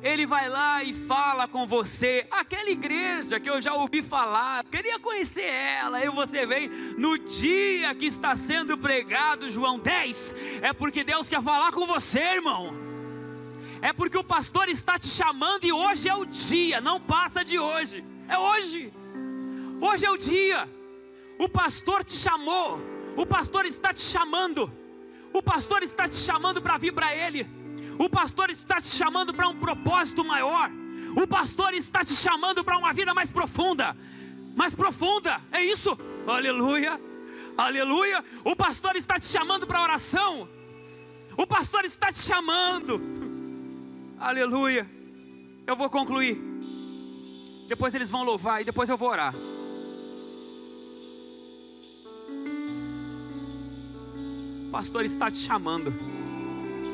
Ele vai lá e fala com você. Aquela igreja que eu já ouvi falar, eu queria conhecer ela. E você vem no dia que está sendo pregado João 10. É porque Deus quer falar com você, irmão. É porque o pastor está te chamando, e hoje é o dia. Não passa de hoje, é hoje. Hoje é o dia. O pastor te chamou. O pastor está te chamando. O pastor está te chamando para vir para Ele. O pastor está te chamando para um propósito maior. O pastor está te chamando para uma vida mais profunda. Mais profunda, é isso. Aleluia, aleluia. O pastor está te chamando para oração. O pastor está te chamando. Aleluia. Eu vou concluir. Depois eles vão louvar e depois eu vou orar. O pastor está te chamando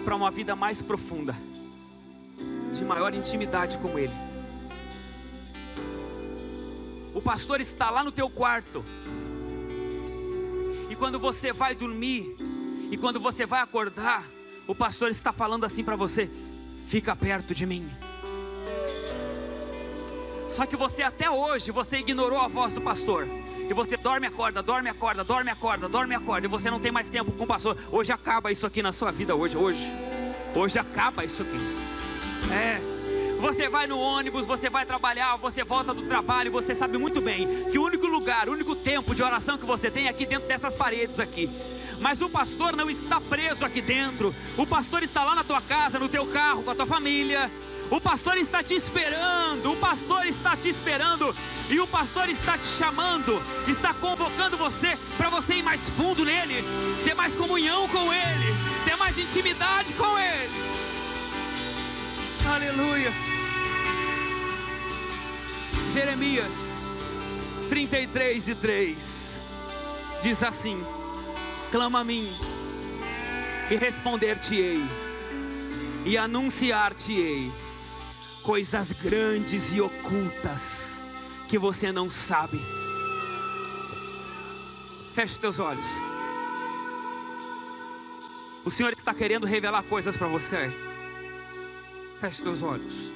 para uma vida mais profunda, de maior intimidade com Ele. O pastor está lá no teu quarto, e quando você vai dormir, E quando você vai acordar, o pastor está falando assim para você: fica perto de mim. Só que você até hoje, você ignorou a voz do pastor. E você dorme, acorda, dorme, acorda, dorme, acorda, dorme, acorda. E você não tem mais tempo com o pastor. Hoje acaba isso aqui na sua vida, hoje acaba isso aqui. Você vai no ônibus, você vai trabalhar, você volta do trabalho, você sabe muito bem que o único lugar, o único tempo de oração que você tem é aqui dentro dessas paredes aqui. Mas o pastor não está preso aqui dentro. O pastor está lá na tua casa, no teu carro, com a tua família. O pastor está te esperando, o pastor está te esperando, e o pastor está te chamando, está convocando você para você ir mais fundo nele, ter mais comunhão com ele, ter mais intimidade com ele. Aleluia. Jeremias 33:3 diz assim: clama a mim e responder-te-ei, e anunciar-te-ei coisas grandes e ocultas que você não sabe. Feche teus olhos. O Senhor está querendo revelar coisas para você. Feche teus olhos.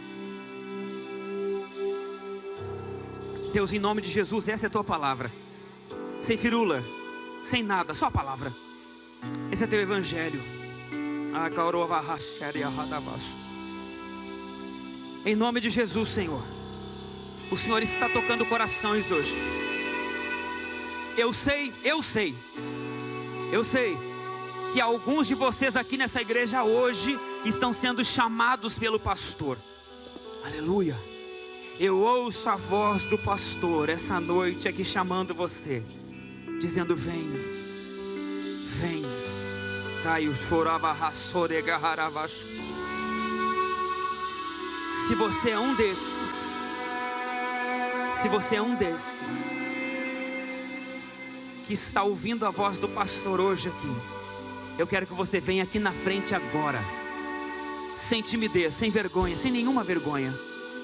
Deus, em nome de Jesus, essa é a tua palavra. Sem firula, sem nada, só a palavra. Esse é teu evangelho. Em nome de Jesus, Senhor, o Senhor está tocando corações hoje. Eu sei que alguns de vocês aqui nessa igreja hoje estão sendo chamados pelo pastor. Aleluia. Eu ouço a voz do pastor essa noite aqui chamando você, dizendo: vem, vem. Se você é um desses que está ouvindo a voz do pastor hoje aqui, eu quero que você venha aqui na frente agora, sem timidez, sem vergonha, sem nenhuma vergonha,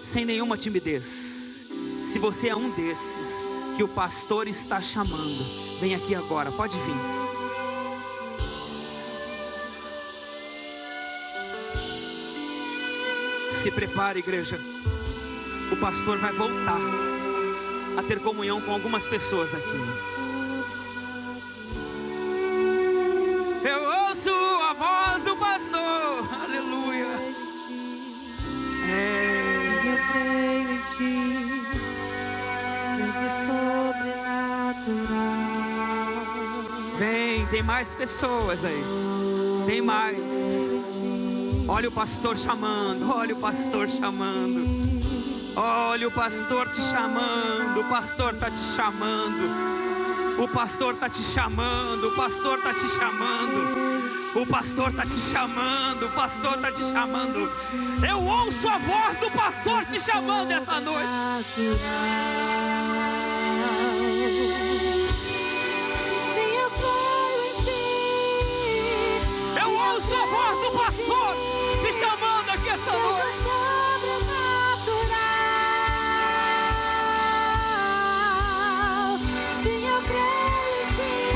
sem nenhuma timidez. Se você é um desses que o pastor está chamando, vem aqui agora, pode vir. Se prepare, igreja. O pastor vai voltar a ter comunhão com algumas pessoas aqui. Eu ouço a voz do pastor. Aleluia. Eu creio em ti, Deus sobrenatural. Vem, tem mais pessoas aí. Tem mais. Olha o pastor chamando, olha o pastor chamando. Olha o pastor te chamando, o pastor está te chamando. O pastor está te chamando, o pastor está te chamando. O pastor está te chamando, o pastor está te chamando. Eu ouço a voz do pastor te chamando essa noite. Eu ouço a voz do pastor te chamando aqui essa noite.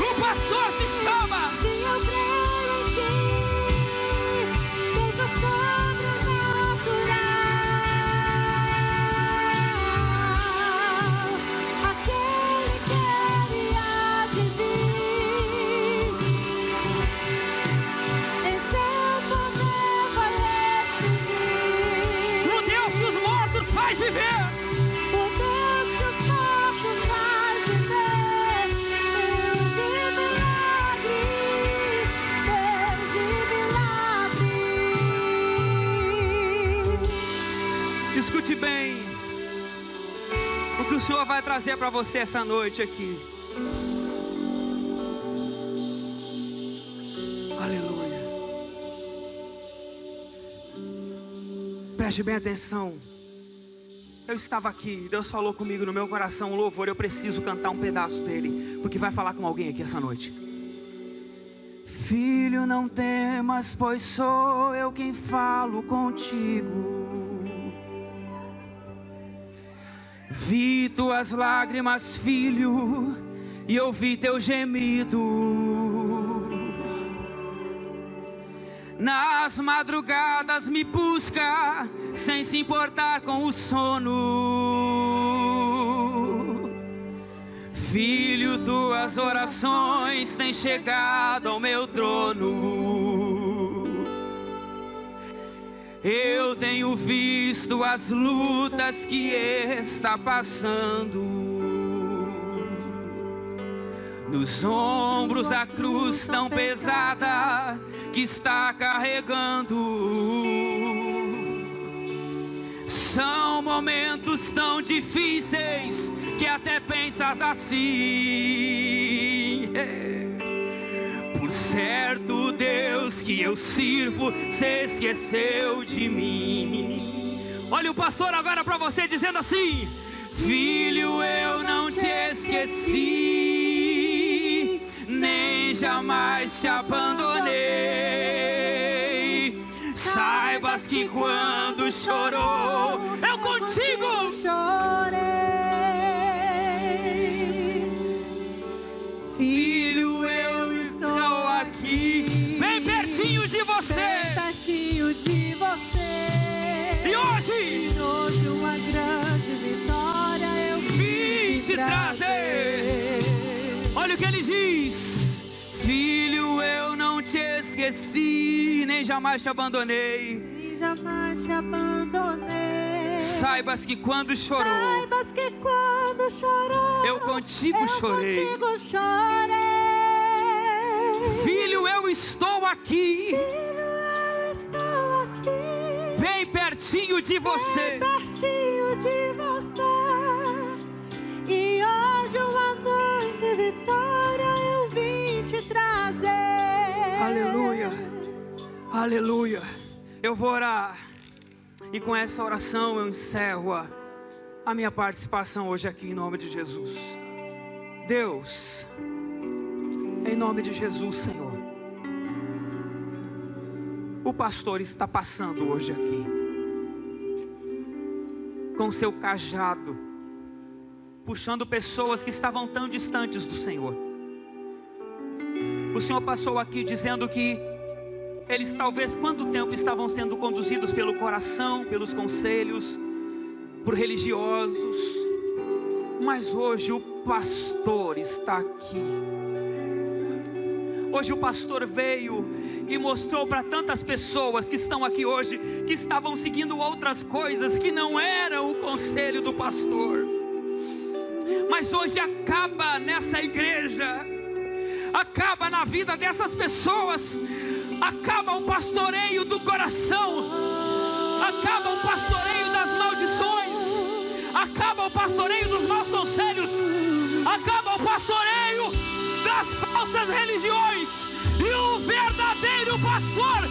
O pastor te chama. Escute bem o que o Senhor vai trazer para você essa noite aqui. Aleluia. Preste bem atenção. Eu estava aqui, Deus falou comigo no meu coração um louvor. Eu preciso cantar um pedaço dele, porque vai falar com alguém aqui essa noite. Filho, não temas, pois sou eu quem falo contigo. Vi tuas lágrimas, filho, e ouvi teu gemido. nas madrugadas me busca, sem se importar com o sono. Filho, tuas orações têm chegado ao meu trono. Eu tenho visto as lutas que está passando. Nos ombros a cruz tão pesada que está carregando. São momentos tão difíceis que até pensas assim: por certo, Deus que eu sirvo se esqueceu de mim. Olha o pastor agora para você dizendo assim: filho, eu não te esqueci, nem jamais te abandonei. Saibas que quando chorou, eu contigo chorei. Filho, eu estou aqui, bem pertinho de você. Bem pertinho de você. E hoje uma grande vitória eu vim te trazer. Olha o que ele diz: filho, eu não te esqueci, nem jamais te abandonei. Nem jamais te abandonei. Saibas que quando chorou, eu contigo chorei. Contigo chorei. Filho, eu estou aqui. Filho, eu estou aqui. Bem pertinho de você. Bem pertinho de você. E hoje uma noite vitória eu vim te trazer. Aleluia, aleluia. Eu vou orar, e com essa oração eu encerro a minha participação hoje aqui em nome de Jesus. Deus, em nome de Jesus, Senhor, o pastor está passando hoje aqui com seu cajado, puxando pessoas que estavam tão distantes do Senhor. O Senhor passou aqui dizendo que eles talvez quanto tempo estavam sendo conduzidos pelo coração, pelos conselhos, por religiosos, mas hoje o pastor está aqui. Hoje o pastor veio e mostrou para tantas pessoas que estão aqui hoje, que estavam seguindo outras coisas que não eram o conselho do pastor. Mas hoje acaba nessa igreja, acaba na vida dessas pessoas, acaba o pastoreio do coração, acaba o pastoreio das maldições, acaba o pastoreio dos maus conselhos, acaba o pastoreio das falsas religiões, e o verdadeiro pastor